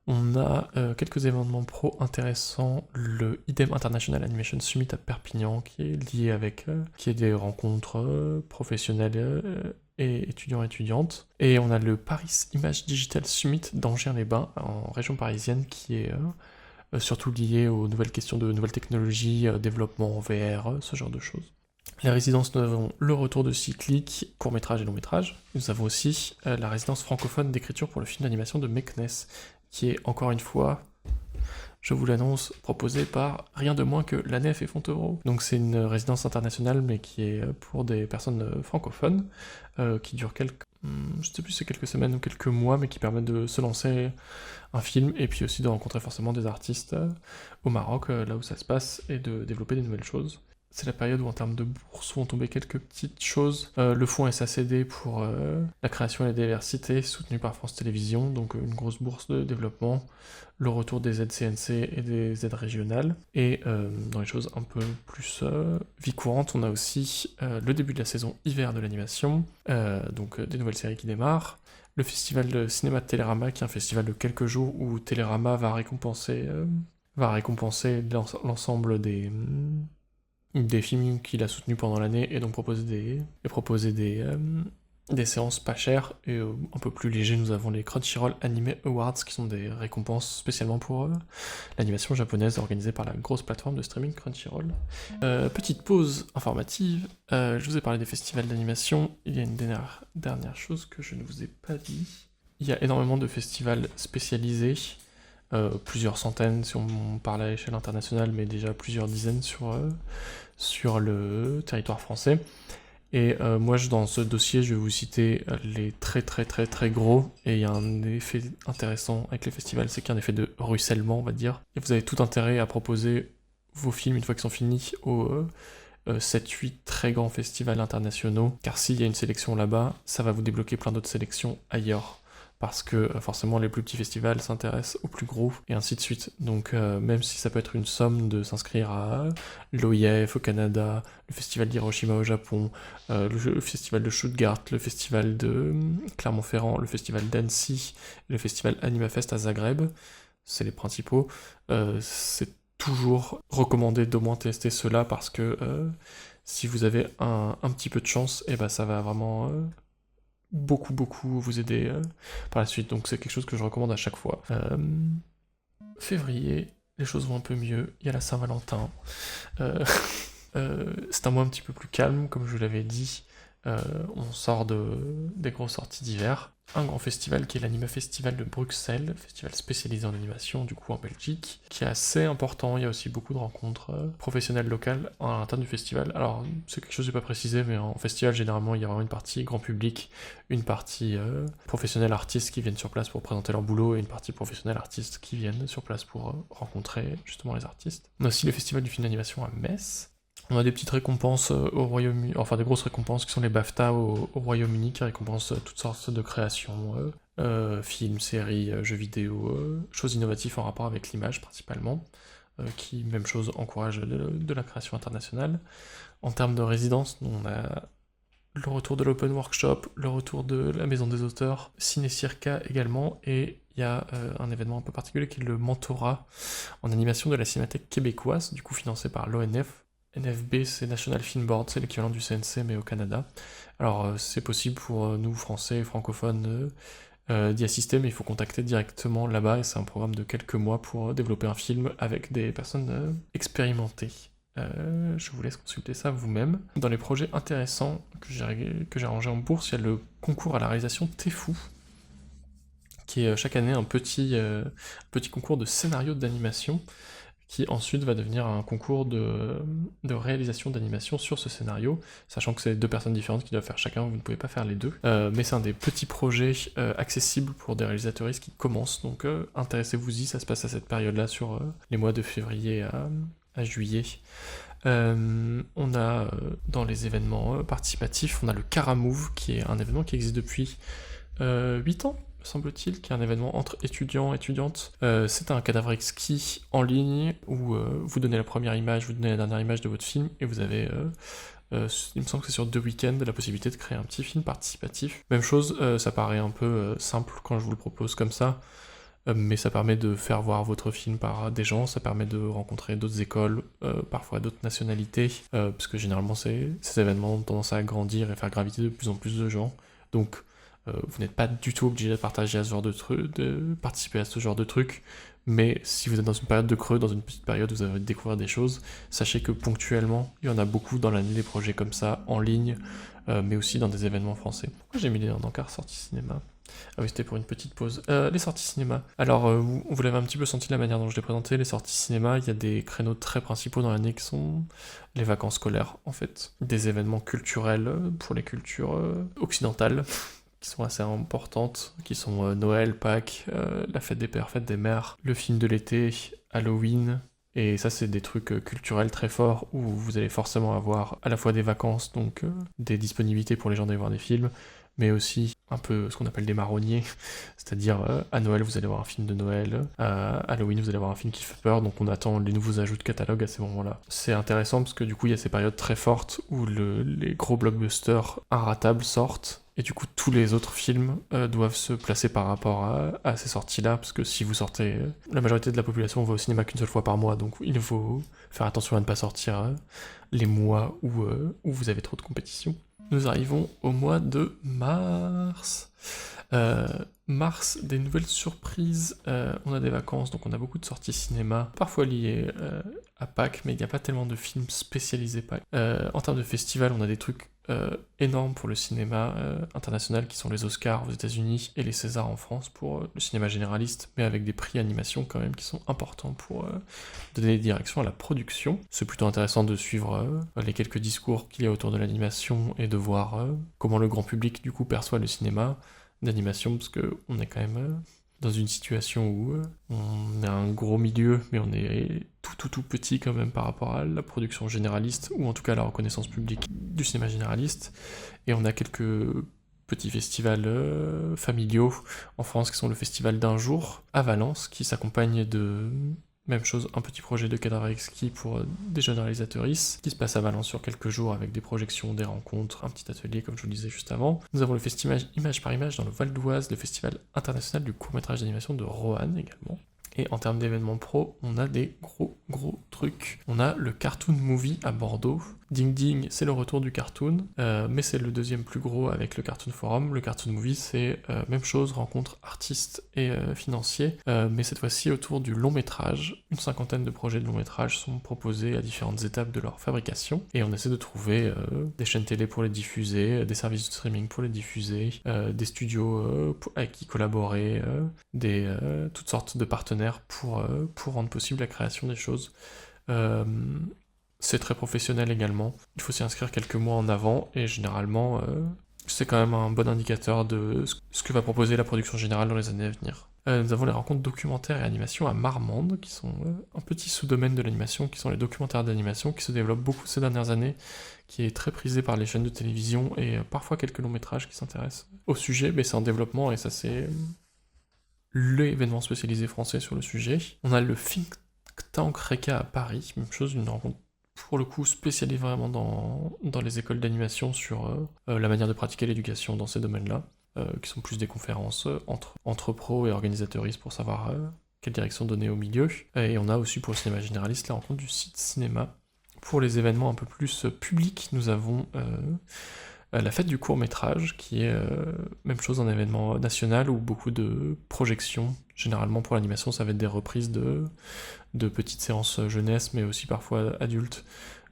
On a quelques événements pro intéressants, le IDEM International Animation Summit à Perpignan qui est lié avec qui est des rencontres professionnelles et étudiants-étudiantes. Et on a le Paris Image Digital Summit d'Angers-les-Bains en région parisienne qui est surtout lié aux nouvelles questions de nouvelles technologies, développement VR, ce genre de choses. Les résidences, nous avons le retour de Cyclique, court-métrage et long-métrage. Nous avons aussi la résidence francophone d'écriture pour le film d'animation de Meknes, qui est encore une fois, je vous l'annonce, proposée par rien de moins que la Nef et Fontevraud. Donc c'est une résidence internationale, mais qui est pour des personnes francophones, qui dure je sais plus si c'est quelques semaines ou quelques mois, mais qui permet de se lancer un film, et puis aussi de rencontrer forcément des artistes au Maroc, là où ça se passe, et de développer des nouvelles choses. C'est la période où en termes de bourse vont tomber quelques petites choses. Le fonds SACD pour la création et la diversité, soutenu par France Télévisions, donc une grosse bourse de développement, le retour des aides CNC et des aides régionales. Et dans les choses un peu plus vie courante, on a aussi le début de la saison hiver de l'animation, donc des nouvelles séries qui démarrent. Le festival de cinéma de Télérama, qui est un festival de quelques jours où Télérama va récompenser l'ensemble des films qu'il a soutenus pendant l'année et donc proposer des séances pas chères et un peu plus légers. Nous avons les Crunchyroll Anime Awards qui sont des récompenses spécialement pour l'animation japonaise organisée par la grosse plateforme de streaming Crunchyroll. Petite pause informative, je vous ai parlé des festivals d'animation, il y a une dernière chose que je ne vous ai pas dit. Il y a énormément de festivals spécialisés, plusieurs centaines si on parle à l'échelle internationale, mais déjà plusieurs dizaines sur le territoire français. Et moi, dans ce dossier, je vais vous citer les très très très très gros, et il y a un effet intéressant avec les festivals, c'est qu'il y a un effet de ruissellement, on va dire. Et vous avez tout intérêt à proposer vos films une fois qu'ils sont finis aux 7-8 très grands festivals internationaux, car s'il y a une sélection là-bas, ça va vous débloquer plein d'autres sélections ailleurs. Parce que forcément les plus petits festivals s'intéressent aux plus gros, et ainsi de suite. Donc même si ça peut être une somme de s'inscrire à l'OIF au Canada, le festival d'Hiroshima au Japon, le festival de Stuttgart, le festival de Clermont-Ferrand, le festival d'Annecy, le festival AnimaFest à Zagreb, c'est les principaux, c'est toujours recommandé d'au moins tester cela, parce que si vous avez un petit peu de chance, et ben ça va vraiment beaucoup vous aider par la suite, donc c'est quelque chose que je recommande à chaque fois. Février, les choses vont un peu mieux, il y a la Saint-Valentin, c'est un mois un petit peu plus calme, comme je vous l'avais dit, on sort des grosses sorties d'hiver. Un grand festival qui est l'Anima Festival de Bruxelles, festival spécialisé en animation du coup en Belgique, qui est assez important. Il y a aussi beaucoup de rencontres professionnelles locales à l'intérieur du festival. Alors c'est quelque chose que j'ai pas précisé, mais en festival généralement il y a vraiment une partie grand public, une partie professionnels artistes qui viennent sur place pour présenter leur boulot, et une partie professionnels artistes qui viennent sur place pour rencontrer justement les artistes. On a aussi le festival du film d'animation à Metz. On a des petites récompenses au Royaume-Uni, enfin des grosses récompenses qui sont les BAFTA au Royaume-Uni, qui récompensent toutes sortes de créations, films, séries, jeux vidéo, choses innovatives en rapport avec l'image principalement, qui, même chose, encourage de la création internationale. En termes de résidence, on a le retour de l'Open Workshop, le retour de la Maison des Auteurs, Ciné Circa également, et il y a un événement un peu particulier qui est le mentorat en animation de la Cinémathèque québécoise, du coup financé par l'ONF. NFB, c'est National Film Board, c'est l'équivalent du CNC mais au Canada. Alors c'est possible pour nous français et francophones d'y assister, mais il faut contacter directement là-bas, et c'est un programme de quelques mois pour développer un film avec des personnes expérimentées. Je vous laisse consulter ça vous-même. Dans les projets intéressants que j'ai rangés en bourse, il y a le concours à la réalisation Tefou, qui est chaque année un petit concours de scénario d'animation, qui ensuite va devenir un concours de réalisation d'animation sur ce scénario, sachant que c'est deux personnes différentes qui doivent faire chacun, vous ne pouvez pas faire les deux. Mais c'est un des petits projets accessibles pour des réalisateuristes qui commencent, donc intéressez-vous-y, ça se passe à cette période-là, sur les mois de février à juillet. On a dans les événements participatifs, on a le Caramove, qui est un événement qui existe depuis 8 ans, semble-t-il, qui est un événement entre étudiants et étudiantes. C'est un cadavre exquis en ligne où vous donnez la première image, vous donnez la dernière image de votre film, et vous avez, il me semble que c'est sur 2 week-ends, la possibilité de créer un petit film participatif. Même chose, ça paraît un peu simple quand je vous le propose comme ça. mais ça permet de faire voir votre film par des gens, ça permet de rencontrer d'autres écoles, parfois d'autres nationalités, parce que généralement ces événements ont tendance à grandir et faire graviter de plus en plus de gens, donc vous n'êtes pas du tout obligé de partager à ce genre de participer à ce genre de truc, mais si vous êtes dans une période de creux, dans une petite période où vous avez envie de découvrir des choses, sachez que ponctuellement, il y en a beaucoup dans l'année des projets comme ça, en ligne, mais aussi dans des événements français. Pourquoi j'ai mis les encarts sorties cinéma ? Ah oui, c'était pour une petite pause. Les sorties cinéma. Alors, vous l'avez un petit peu senti de la manière dont je l'ai présenté, les sorties cinéma, il y a des créneaux très principaux dans l'année qui sont les vacances scolaires, en fait. Des événements culturels pour les cultures occidentales, qui sont assez importantes, qui sont Noël, Pâques, la fête des pères, fête des mères, le film de l'été, Halloween, et ça c'est des trucs culturels très forts où vous allez forcément avoir à la fois des vacances, donc des disponibilités pour les gens d'aller voir des films, mais aussi un peu ce qu'on appelle des marronniers, c'est-à-dire à Noël vous allez voir un film de Noël, à Halloween vous allez voir un film qui fait peur, donc on attend les nouveaux ajouts de catalogue à ces moments-là. C'est intéressant parce que du coup il y a ces périodes très fortes où les gros blockbusters inratables sortent, et du coup tous les autres films doivent se placer par rapport à ces sorties-là, parce que si vous sortez... la majorité de la population va au cinéma qu'une seule fois par mois, donc il faut faire attention à ne pas sortir les mois où vous avez trop de compétition. Nous arrivons au mois de mars. Mars, des nouvelles surprises. On a des vacances, donc on a beaucoup de sorties cinéma, parfois liées à Pâques, mais il n'y a pas tellement de films spécialisés Pâques. En termes de festival, on a des trucs énormes pour le cinéma international, qui sont les Oscars aux États-Unis et les Césars en France pour le cinéma généraliste, mais avec des prix animation quand même qui sont importants pour donner direction à la production. C'est plutôt intéressant de suivre les quelques discours qu'il y a autour de l'animation et de voir comment le grand public du coup perçoit le cinéma d'animation, parce que on est quand même dans une situation où on est un gros milieu, mais on est tout petit quand même par rapport à la production généraliste, ou en tout cas à la reconnaissance publique du cinéma généraliste, et on a quelques petits festivals familiaux en France qui sont le festival d'un jour à Valence, qui s'accompagne de... Même chose, un petit projet de cadre exquis pour des jeunes réalisateuristes qui se passe à Valence sur quelques jours avec des projections, des rencontres, un petit atelier comme je vous le disais juste avant. Nous avons le festival Image par Image dans le Val d'Oise, le festival international du court-métrage d'animation de Roanne également. Et en termes d'événements pro, on a des gros trucs. On a le Cartoon Movie à Bordeaux. Ding Ding, c'est le retour du cartoon, mais c'est le deuxième plus gros avec le Cartoon Forum. Le Cartoon Movie, c'est même chose, rencontre artistes et financiers, mais cette fois-ci autour du long métrage. Une cinquantaine de projets de long métrage sont proposés à différentes étapes de leur fabrication, et on essaie de trouver des chaînes télé pour les diffuser, des services de streaming pour les diffuser, des studios avec qui collaborer, toutes sortes de partenaires pour rendre possible la création des choses. C'est très professionnel également. Il faut s'y inscrire quelques mois en avant, et généralement, c'est quand même un bon indicateur de ce que va proposer la production générale dans les années à venir. Nous avons les rencontres documentaires et animation à Marmande, qui sont un petit sous-domaine de l'animation, qui sont les documentaires d'animation, qui se développent beaucoup ces dernières années, qui est très prisé par les chaînes de télévision, et parfois quelques longs métrages qui s'intéressent au sujet, mais c'est en développement, et ça c'est l'événement spécialisé français sur le sujet. On a le Think Tank Reka à Paris, même chose, une rencontre pour le coup spécialisée vraiment dans les écoles d'animation sur la manière de pratiquer l'éducation dans ces domaines-là, qui sont plus des conférences entre pros et organisateuristes pour savoir quelle direction donner au milieu. Et on a aussi pour le cinéma généraliste la rencontre du site cinéma. Pour les événements un peu plus publics, nous avons la fête du court-métrage, qui est même chose, un événement national où beaucoup de projections, généralement pour l'animation ça va être des reprises de petites séances jeunesse, mais aussi parfois adultes,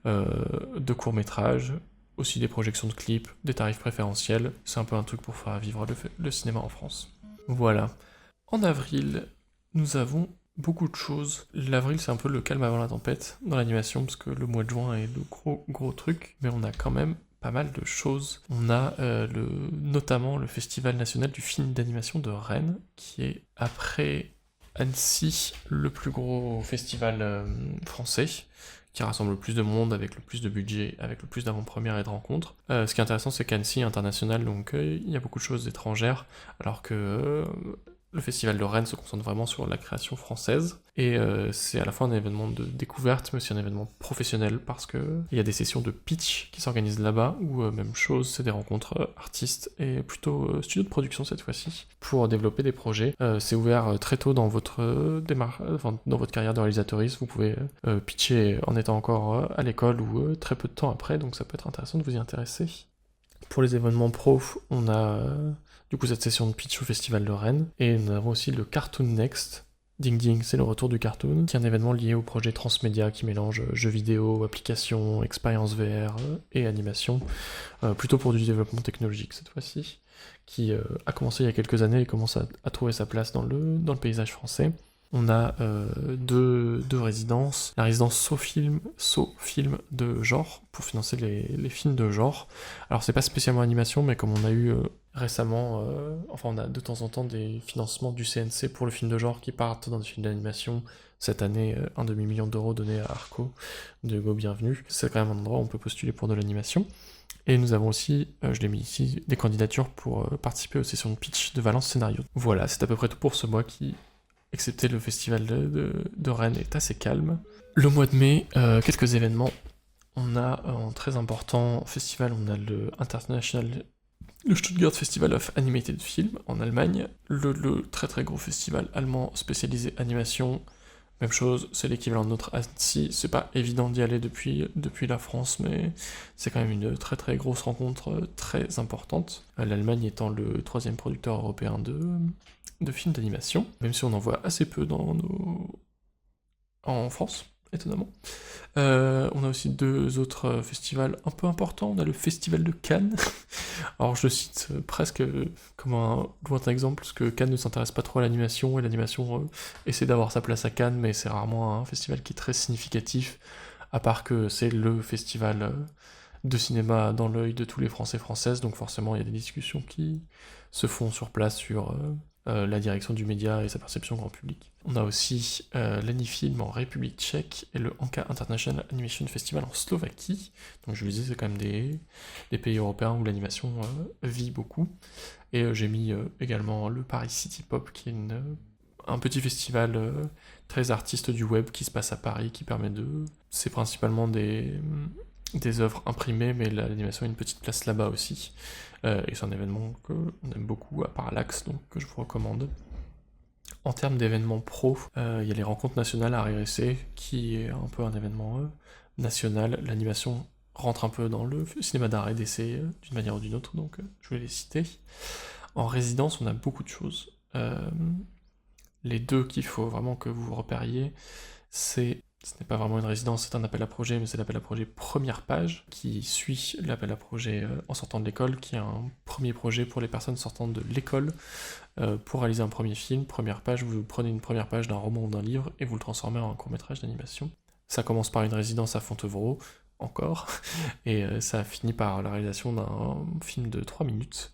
de court-métrage, aussi des projections de clips, des tarifs préférentiels, c'est un peu un truc pour faire vivre le cinéma en France. Voilà. En avril, nous avons beaucoup de choses. L'avril, c'est un peu le calme avant la tempête dans l'animation, parce que le mois de juin est le gros truc, mais on a quand même pas mal de choses. On a notamment le Festival national du film d'animation de Rennes, qui est, après Annecy, le plus gros festival français, qui rassemble le plus de monde, avec le plus de budget, avec le plus d'avant-premières et de rencontres. Ce qui est intéressant, c'est qu'Annecy est international, donc il y a beaucoup de choses étrangères, alors que Le festival de Rennes se concentre vraiment sur la création française, et c'est à la fois un événement de découverte, mais aussi un événement professionnel, parce qu'il y a des sessions de pitch qui s'organisent là-bas, où même chose, c'est des rencontres artistes, et plutôt studio de production cette fois-ci, pour développer des projets. C'est ouvert très tôt dans votre dans votre carrière de réalisatrice, vous pouvez pitcher en étant encore à l'école, ou très peu de temps après, donc ça peut être intéressant de vous y intéresser. Pour les événements pro, on a du coup cette session de pitch au Festival de Rennes, et nous avons aussi le Cartoon Next. Ding Ding, c'est le retour du cartoon, qui est un événement lié au projet Transmédia qui mélange jeux vidéo, applications, expériences VR et animation, plutôt pour du développement technologique cette fois-ci, qui a commencé il y a quelques années et commence à trouver sa place dans le paysage français. On a deux résidences. La résidence SoFilm de genre, pour financer les films de genre. Alors c'est pas spécialement animation, mais comme on a eu récemment, on a de temps en temps des financements du CNC pour le film de genre qui partent dans des films d'animation. Cette année, un demi-million d'euros donné à Arco de Go Bienvenue. C'est quand même un endroit où on peut postuler pour de l'animation. Et nous avons aussi, je l'ai mis ici, des candidatures pour participer aux sessions de pitch de Valence Scénario. Voilà, c'est à peu près tout pour ce mois qui, excepté le festival de Rennes, est assez calme. Le mois de mai, quelques événements. On a un très important festival, on a le Stuttgart Festival of Animated Film en Allemagne, le très très gros festival allemand spécialisé animation. Même chose, c'est l'équivalent de notre Annecy, c'est pas évident d'y aller depuis la France, mais c'est quand même une très très grosse rencontre très importante. L'Allemagne étant le 3e producteur européen de films d'animation, même si on en voit assez peu en France, étonnamment. On a aussi 2 autres festivals un peu importants. On a le Festival de Cannes. Alors je le cite presque comme un lointain exemple, parce que Cannes ne s'intéresse pas trop à l'animation, et l'animation essaie d'avoir sa place à Cannes, mais c'est rarement un festival qui est très significatif, à part que c'est le festival de cinéma dans l'œil de tous les Français et Françaises, donc forcément il y a des discussions qui se font sur place sur la direction du média et sa perception grand public. On a aussi l'Anifilm en République tchèque et le Anka International Animation Festival en Slovaquie. Donc je le disais, c'est quand même des pays européens où l'animation vit beaucoup. Et j'ai mis également le Paris City Pop, qui est un petit festival très artiste du web qui se passe à Paris, qui permet de... C'est principalement des œuvres imprimées, mais l'animation a une petite place là-bas aussi. Et c'est un événement qu'on aime beaucoup à Parallax, donc que je vous recommande. En termes d'événements pro, il y a les rencontres nationales à RRC, qui est un peu un événement national. L'animation rentre un peu dans le cinéma d'art et d'essai d'une manière ou d'une autre, donc je vais les citer. En résidence, on a beaucoup de choses. Les 2 qu'il faut vraiment que vous repériez, ce n'est pas vraiment une résidence, c'est un appel à projet, mais c'est l'appel à projet première page, qui suit l'appel à projet en sortant de l'école, qui est un premier projet pour les personnes sortant de l'école, pour réaliser un premier film. Première page, vous prenez une première page d'un roman ou d'un livre, et vous le transformez en un court-métrage d'animation. Ça commence par une résidence à Fontevraud, encore, et ça finit par la réalisation d'un film de 3 minutes,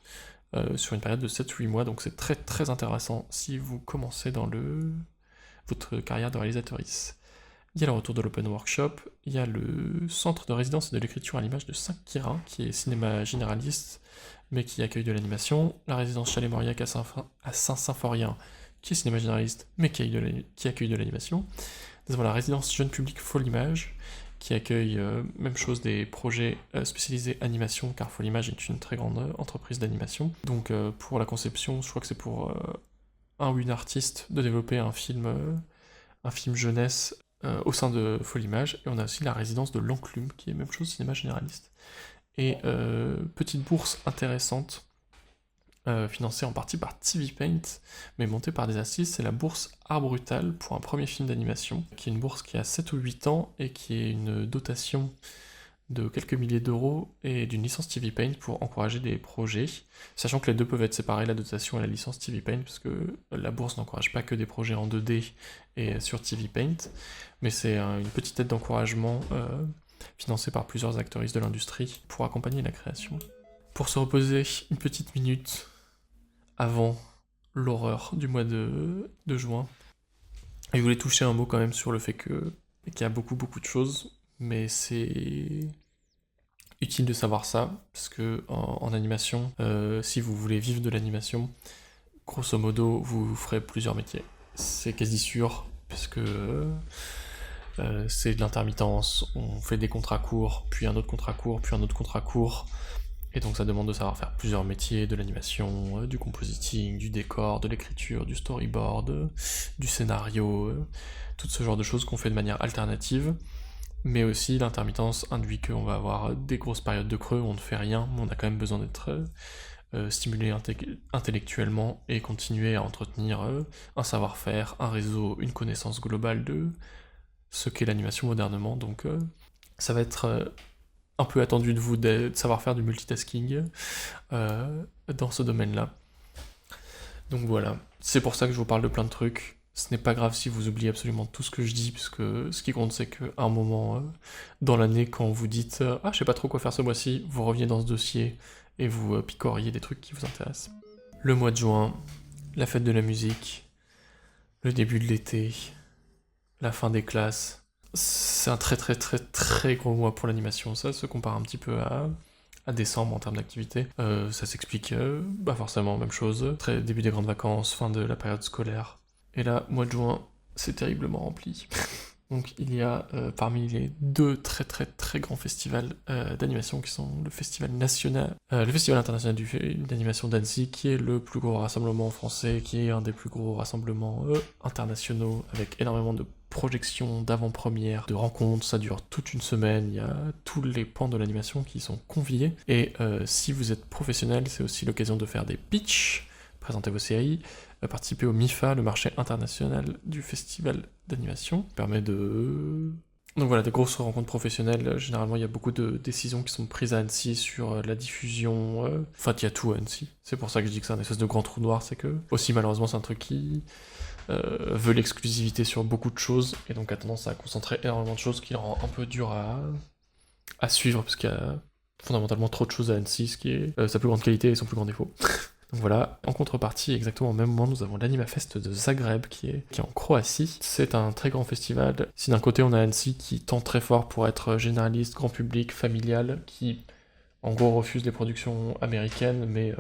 sur une période de 7-8 mois, donc c'est très très intéressant si vous commencez dans votre carrière de réalisatrice. Il y a le retour de l'Open Workshop, il y a le centre de résidence et de l'écriture à l'image de Saint-Quirin, qui est cinéma généraliste, mais qui accueille de l'animation, la résidence Chalet-Mauriac à Saint-Symphorien, qui est cinéma généraliste, mais qui accueille de l'animation. Nous avons la résidence jeune public Folimage, qui accueille, même chose, des projets spécialisés animation, car Folimage est une très grande entreprise d'animation. Donc pour la conception, je crois que c'est pour un ou une artiste de développer un film jeunesse au sein de Folimage. Et on a aussi la résidence de l'Enclume, qui est même chose, cinéma généraliste. Et petite bourse intéressante, financée en partie par TV Paint, mais montée par des assises, c'est la bourse Art Brutal pour un premier film d'animation, qui est une bourse qui a 7 ou 8 ans et qui est une dotation de quelques milliers d'euros et d'une licence TV Paint pour encourager des projets, sachant que les 2 peuvent être séparés, la dotation et la licence TV Paint, parce que la bourse n'encourage pas que des projets en 2D et sur TV Paint, mais c'est une petite aide d'encouragement financée par plusieurs acteuristes de l'industrie pour accompagner la création. Pour se reposer une petite minute avant l'horreur du mois de juin, et je voulais toucher un mot quand même sur le fait qu'il y a beaucoup de choses, mais c'est utile de savoir ça, parce que en animation, si vous voulez vivre de l'animation, grosso modo, vous ferez plusieurs métiers. C'est quasi sûr, puisque c'est de l'intermittence, on fait des contrats courts, puis un autre contrat court, puis un autre contrat court, et donc ça demande de savoir faire plusieurs métiers, de l'animation, du compositing, du décor, de l'écriture, du storyboard, du scénario, tout ce genre de choses qu'on fait de manière alternative, mais aussi l'intermittence induit qu'on va avoir des grosses périodes de creux où on ne fait rien, mais on a quand même besoin d'être stimulé intellectuellement et continuer à entretenir un savoir-faire, un réseau, une connaissance globale de ce qu'est l'animation modernement, donc ça va être un peu attendu de vous de savoir faire du multitasking dans ce domaine-là. Donc voilà, c'est pour ça que je vous parle de plein de trucs. Ce n'est pas grave si vous oubliez absolument tout ce que je dis, puisque ce qui compte c'est qu'à un moment dans l'année, quand vous dites ah je sais pas trop quoi faire ce mois-ci, vous revenez dans ce dossier et vous picoriez des trucs qui vous intéressent. Le mois de juin, la fête de la musique, le début de l'été, la fin des classes. C'est un très très très très gros mois pour l'animation, ça se compare un petit peu à décembre en termes d'activité. Ça s'explique, forcément, même chose, début des grandes vacances, fin de la période scolaire. Et là, mois de juin, c'est terriblement rempli. Donc il y a parmi les 2 très très très grands festivals d'animation qui sont le Festival international d'animation d'Annecy, qui est le plus gros rassemblement français, qui est un des plus gros rassemblements internationaux, avec énormément de projections, d'avant-premières, de rencontres, ça dure toute une semaine, il y a tous les pans de l'animation qui sont conviés, et si vous êtes professionnel, c'est aussi l'occasion de faire des pitchs, présenter vos séries, participer au MIFA, le marché international du festival d'animation, qui permet de... Donc voilà, des grosses rencontres professionnelles, généralement il y a beaucoup de décisions qui sont prises à Annecy sur la diffusion, enfin il y a tout à Annecy, c'est pour ça que je dis que c'est un espèce de grand trou noir, c'est que, aussi malheureusement c'est un truc qui veut l'exclusivité sur beaucoup de choses, et donc a tendance à concentrer énormément de choses qui le rend un peu dur à suivre, parce qu'il y a fondamentalement trop de choses à Annecy, ce qui est sa plus grande qualité et son plus grand défaut. Donc voilà, en contrepartie, exactement au même moment, nous avons l'AnimaFest de Zagreb qui est en Croatie. C'est un très grand festival. Si d'un côté on a Annecy qui tend très fort pour être généraliste, grand public, familial, qui en gros refuse les productions américaines, mais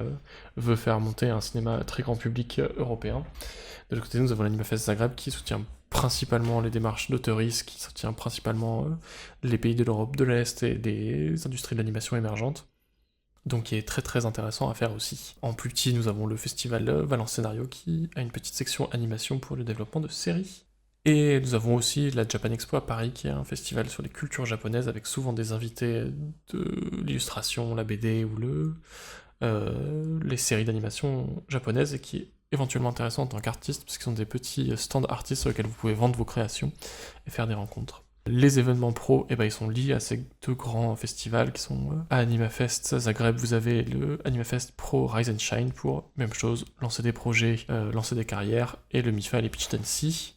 veut faire monter un cinéma très grand public européen. De l'autre côté, nous avons l'AnimaFest Zagreb qui soutient principalement les démarches d'auteurisme, qui soutient principalement les pays de l'Europe de l'Est et des industries de l'animation émergentes. Donc qui est très très intéressant à faire aussi. En plus petit, nous avons le festival Valence Scénario qui a une petite section animation pour le développement de séries. Et nous avons aussi la Japan Expo à Paris, qui est un festival sur les cultures japonaises, avec souvent des invités de l'illustration, la BD ou les séries d'animation japonaises, et qui est éventuellement intéressant en tant qu'artiste, parce qu'ils sont des petits stands artistes sur lesquels vous pouvez vendre vos créations et faire des rencontres. Les événements pro, ils sont liés à ces 2 grands festivals qui sont à AnimaFest Zagreb. Vous avez le AnimaFest Pro Rise and Shine pour, même chose, lancer des projets, lancer des carrières, et le MIFA et les Pitch d'Annecy.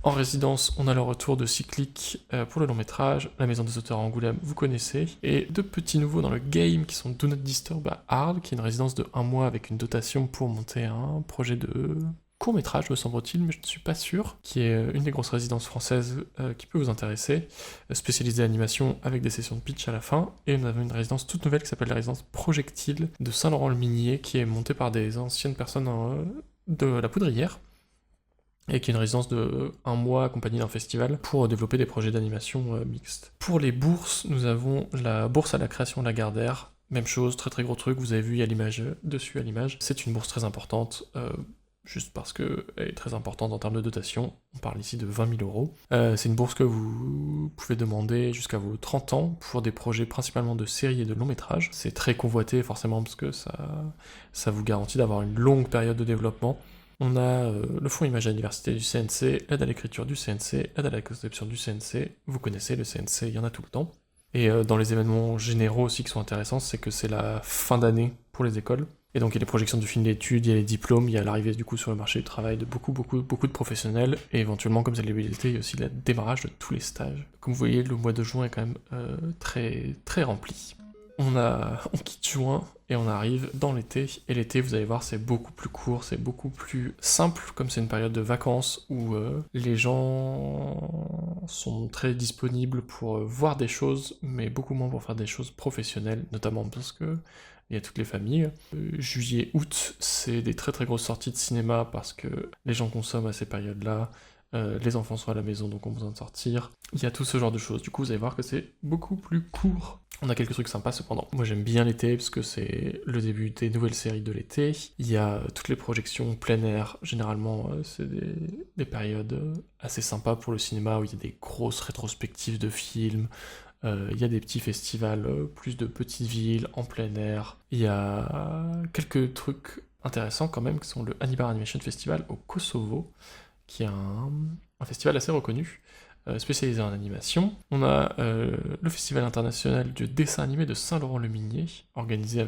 En résidence, on a le retour de Cyclic pour le long métrage, la Maison des auteurs à Angoulême, vous connaissez, et 2 petits nouveaux dans le game qui sont Do Not Disturb à Arles, qui est une résidence de 1 mois avec une dotation pour monter un projet de court-métrage, me semble-t-il, mais je ne suis pas sûr, qui est une des grosses résidences françaises qui peut vous intéresser, spécialisée animation avec des sessions de pitch à la fin, et on avait une résidence toute nouvelle qui s'appelle la résidence Projectile de Saint-Laurent-le-Minier, qui est montée par des anciennes personnes de la Poudrière, et qui est une résidence de 1 mois accompagnée d'un festival pour développer des projets d'animation mixtes. Pour les bourses, nous avons la bourse à la création Lagardère, même chose, très très gros truc, vous avez vu, il y a l'image dessus à l'image, c'est une bourse très importante, juste parce qu'elle est très importante en termes de dotation, on parle ici de 20 000 €. C'est une bourse que vous pouvez demander jusqu'à vos 30 ans pour des projets principalement de séries et de longs métrages. C'est très convoité forcément parce que ça vous garantit d'avoir une longue période de développement. On a le fonds Image à l'université du CNC, l'aide à l'écriture du CNC, l'aide à la conception du CNC, vous connaissez le CNC, il y en a tout le temps. Et dans les événements généraux aussi qui sont intéressants, c'est que c'est la fin d'année pour les écoles. Et donc il y a les projections de films d'études, il y a les diplômes, il y a l'arrivée du coup sur le marché du travail de beaucoup de professionnels, et éventuellement, comme c'est l'été, il y a aussi le démarrage de tous les stages. Comme vous voyez, le mois de juin est quand même très, très rempli. On quitte juin et on arrive dans l'été, et l'été, vous allez voir, c'est beaucoup plus court, c'est beaucoup plus simple, comme c'est une période de vacances où les gens sont très disponibles pour voir des choses, mais beaucoup moins pour faire des choses professionnelles, notamment parce que et à toutes les familles. Juillet, août, c'est des très très grosses sorties de cinéma parce que les gens consomment à ces périodes-là, les enfants sont à la maison donc ont besoin de sortir. Il y a tout ce genre de choses, du coup vous allez voir que c'est beaucoup plus court. On a quelques trucs sympas cependant. Moi j'aime bien l'été parce que c'est le début des nouvelles séries de l'été. Il y a toutes les projections plein air, généralement c'est des périodes assez sympas pour le cinéma où il y a des grosses rétrospectives de films. Il y a des petits festivals, plus de petites villes, en plein air. Il y a quelques trucs intéressants quand même, qui sont le Hannibal Animation Festival au Kosovo, qui est un festival assez reconnu, spécialisé en animation. On a le Festival international du dessin animé de Saint-Laurent-le-Minier, organisé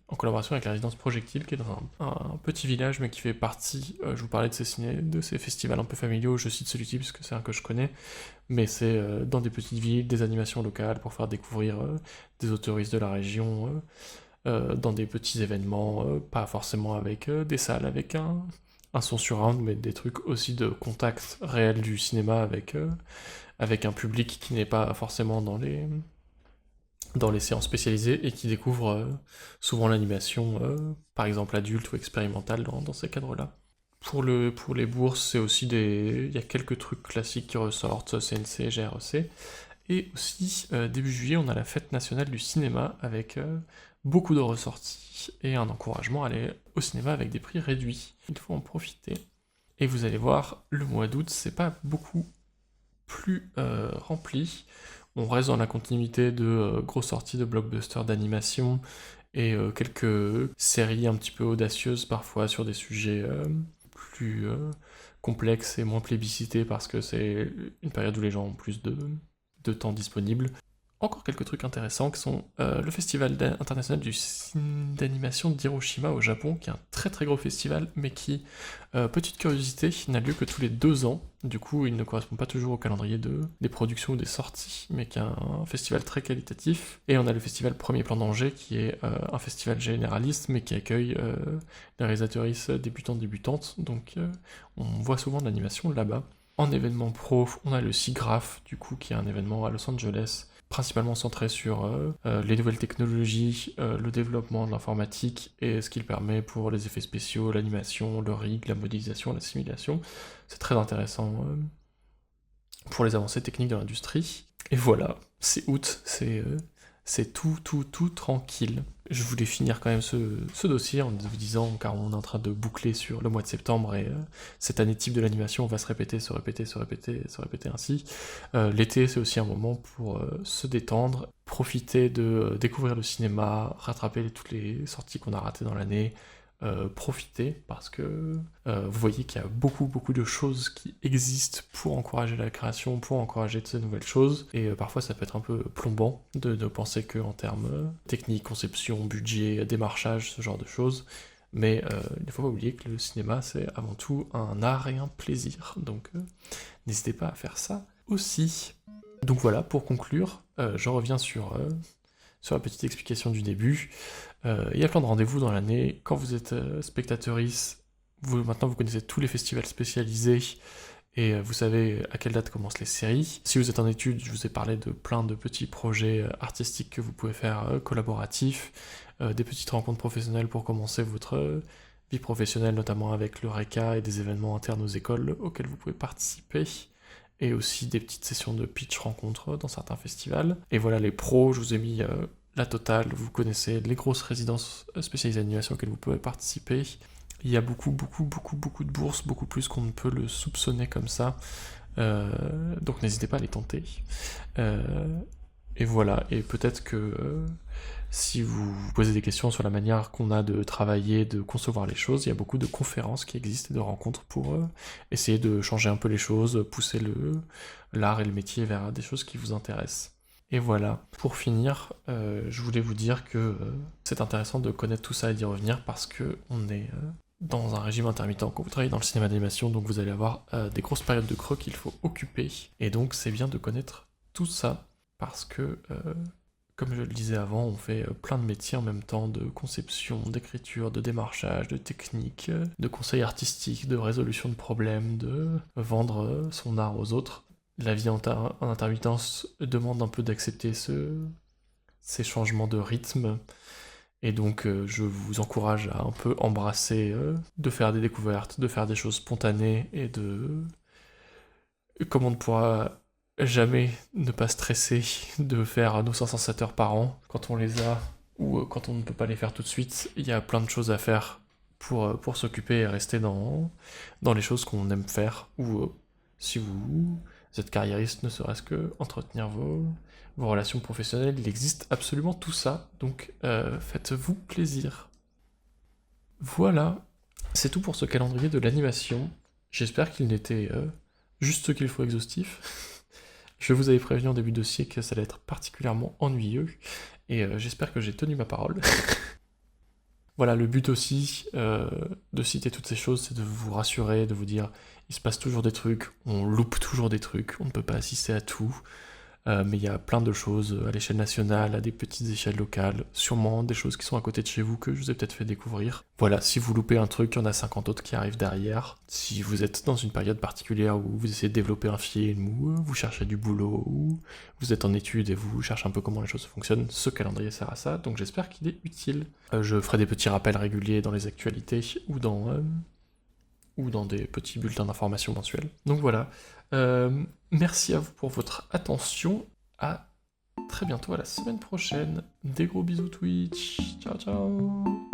en collaboration avec la résidence Projectile, qui est dans un petit village, mais qui fait partie, je vous parlais de ces festivals un peu familiaux, je cite celui-ci parce que c'est un que je connais, mais c'est dans des petites villes, des animations locales pour faire découvrir des autoristes de la région, dans des petits événements, pas forcément avec des salles, avec un son surround, mais des trucs aussi de contact réel du cinéma avec un public qui n'est pas forcément dans les séances spécialisées et qui découvre souvent l'animation, par exemple adulte ou expérimentale dans ces cadres-là. Pour les bourses, c'est aussi il y a quelques trucs classiques qui ressortent, CNC, GREC. Et aussi, début juillet, on a la fête nationale du cinéma avec beaucoup de ressorties et un encouragement à aller au cinéma avec des prix réduits. Il faut en profiter. Et vous allez voir, le mois d'août, c'est pas beaucoup plus rempli. On reste dans la continuité de grosses sorties de blockbusters d'animation et quelques séries un petit peu audacieuses parfois sur des sujets plus complexes et moins plébiscités parce que c'est une période où les gens ont plus de temps disponible. Encore quelques trucs intéressants qui sont le festival international d'animation d'Hiroshima au Japon, qui est un très très gros festival, mais qui, petite curiosité, n'a lieu que tous les 2 ans. Du coup, il ne correspond pas toujours au calendrier des productions ou des sorties, mais qui est un festival très qualitatif. Et on a le festival Premier Plan d'Angers, qui est un festival généraliste, mais qui accueille des réalisatrices débutantes, donc on voit souvent de l'animation là-bas. En événement pro, on a le SIGGRAPH, du coup, qui est un événement à Los Angeles, principalement centré sur les nouvelles technologies, le développement de l'informatique et ce qu'il permet pour les effets spéciaux, l'animation, le rig, la modélisation, la simulation. C'est très intéressant pour les avancées techniques de l'industrie. Et voilà, c'est août, c'est tout tranquille. Je voulais finir quand même ce dossier en vous disant, car on est en train de boucler sur le mois de septembre et cette année type de l'animation va se répéter ainsi. L'été, c'est aussi un moment pour se détendre, profiter de découvrir le cinéma, rattraper toutes les sorties qu'on a ratées dans l'année, profiter parce que vous voyez qu'il y a beaucoup de choses qui existent pour encourager la création, pour encourager de ces nouvelles choses, et parfois ça peut être un peu plombant de penser que en termes technique, conception, budget, démarchage, ce genre de choses, mais il ne faut pas oublier que le cinéma c'est avant tout un art et un plaisir, donc n'hésitez pas à faire ça aussi. Donc voilà, pour conclure, je reviens sur la petite explication du début. Il y a plein de rendez-vous dans l'année. Quand vous êtes spectatrice, maintenant vous connaissez tous les festivals spécialisés et vous savez à quelle date commencent les séries. Si vous êtes en études, je vous ai parlé de plein de petits projets artistiques que vous pouvez faire collaboratifs, des petites rencontres professionnelles pour commencer votre vie professionnelle, notamment avec le RECA et des événements internes aux écoles auxquels vous pouvez participer, et aussi des petites sessions de pitch rencontres dans certains festivals. Et voilà, les pros, je vous ai mis la totale, vous connaissez les grosses résidences spécialisées d'animation auxquelles vous pouvez participer. Il y a beaucoup de bourses, beaucoup plus qu'on ne peut le soupçonner comme ça. Donc n'hésitez pas à les tenter. Et voilà, et peut-être que si vous vous posez des questions sur la manière qu'on a de travailler, de concevoir les choses, il y a beaucoup de conférences qui existent et de rencontres pour essayer de changer un peu les choses, pousser l'art et le métier vers des choses qui vous intéressent. Et voilà, pour finir, je voulais vous dire que c'est intéressant de connaître tout ça et d'y revenir parce que on est dans un régime intermittent quand vous travaillez dans le cinéma d'animation, donc vous allez avoir des grosses périodes de creux qu'il faut occuper. Et donc c'est bien de connaître tout ça parce que, comme je le disais avant, on fait plein de métiers en même temps, de conception, d'écriture, de démarchage, de technique, de conseil artistique, de résolution de problèmes, de vendre son art aux autres. La vie en intermittence demande un peu d'accepter ces changements de rythme Et donc je vous encourage à un peu embrasser, de faire des découvertes, de faire des choses spontanées, et de... Comme on ne pourra jamais ne pas stresser de faire nos 507 heures par an quand on les a, ou quand on ne peut pas les faire tout de suite, il y a plein de choses à faire pour s'occuper et rester dans les choses qu'on aime faire, ou si vous êtes carriériste, ne serait-ce que entretenir vos relations professionnelles, il existe absolument tout ça, donc faites-vous plaisir. Voilà, c'est tout pour ce calendrier de l'animation. J'espère qu'il n'était juste ce qu'il faut exhaustif. Je vous avais prévenu en début de dossier que ça allait être particulièrement ennuyeux, et j'espère que j'ai tenu ma parole. Voilà, le but aussi de citer toutes ces choses, c'est de vous rassurer, de vous dire, il se passe toujours des trucs, on loupe toujours des trucs, on ne peut pas assister à tout, mais il y a plein de choses à l'échelle nationale, à des petites échelles locales, sûrement des choses qui sont à côté de chez vous que je vous ai peut-être fait découvrir. Voilà, si vous loupez un truc, il y en a 50 autres qui arrivent derrière. Si vous êtes dans une période particulière où vous essayez de développer un film, ou vous cherchez du boulot, ou vous êtes en études et vous cherchez un peu comment les choses fonctionnent, ce calendrier sert à ça, donc j'espère qu'il est utile. Je ferai des petits rappels réguliers dans les actualités, ou dans des petits bulletins d'information mensuels. Donc voilà, merci à vous pour votre attention, à très bientôt, à la semaine prochaine, des gros bisous Twitch, ciao ciao.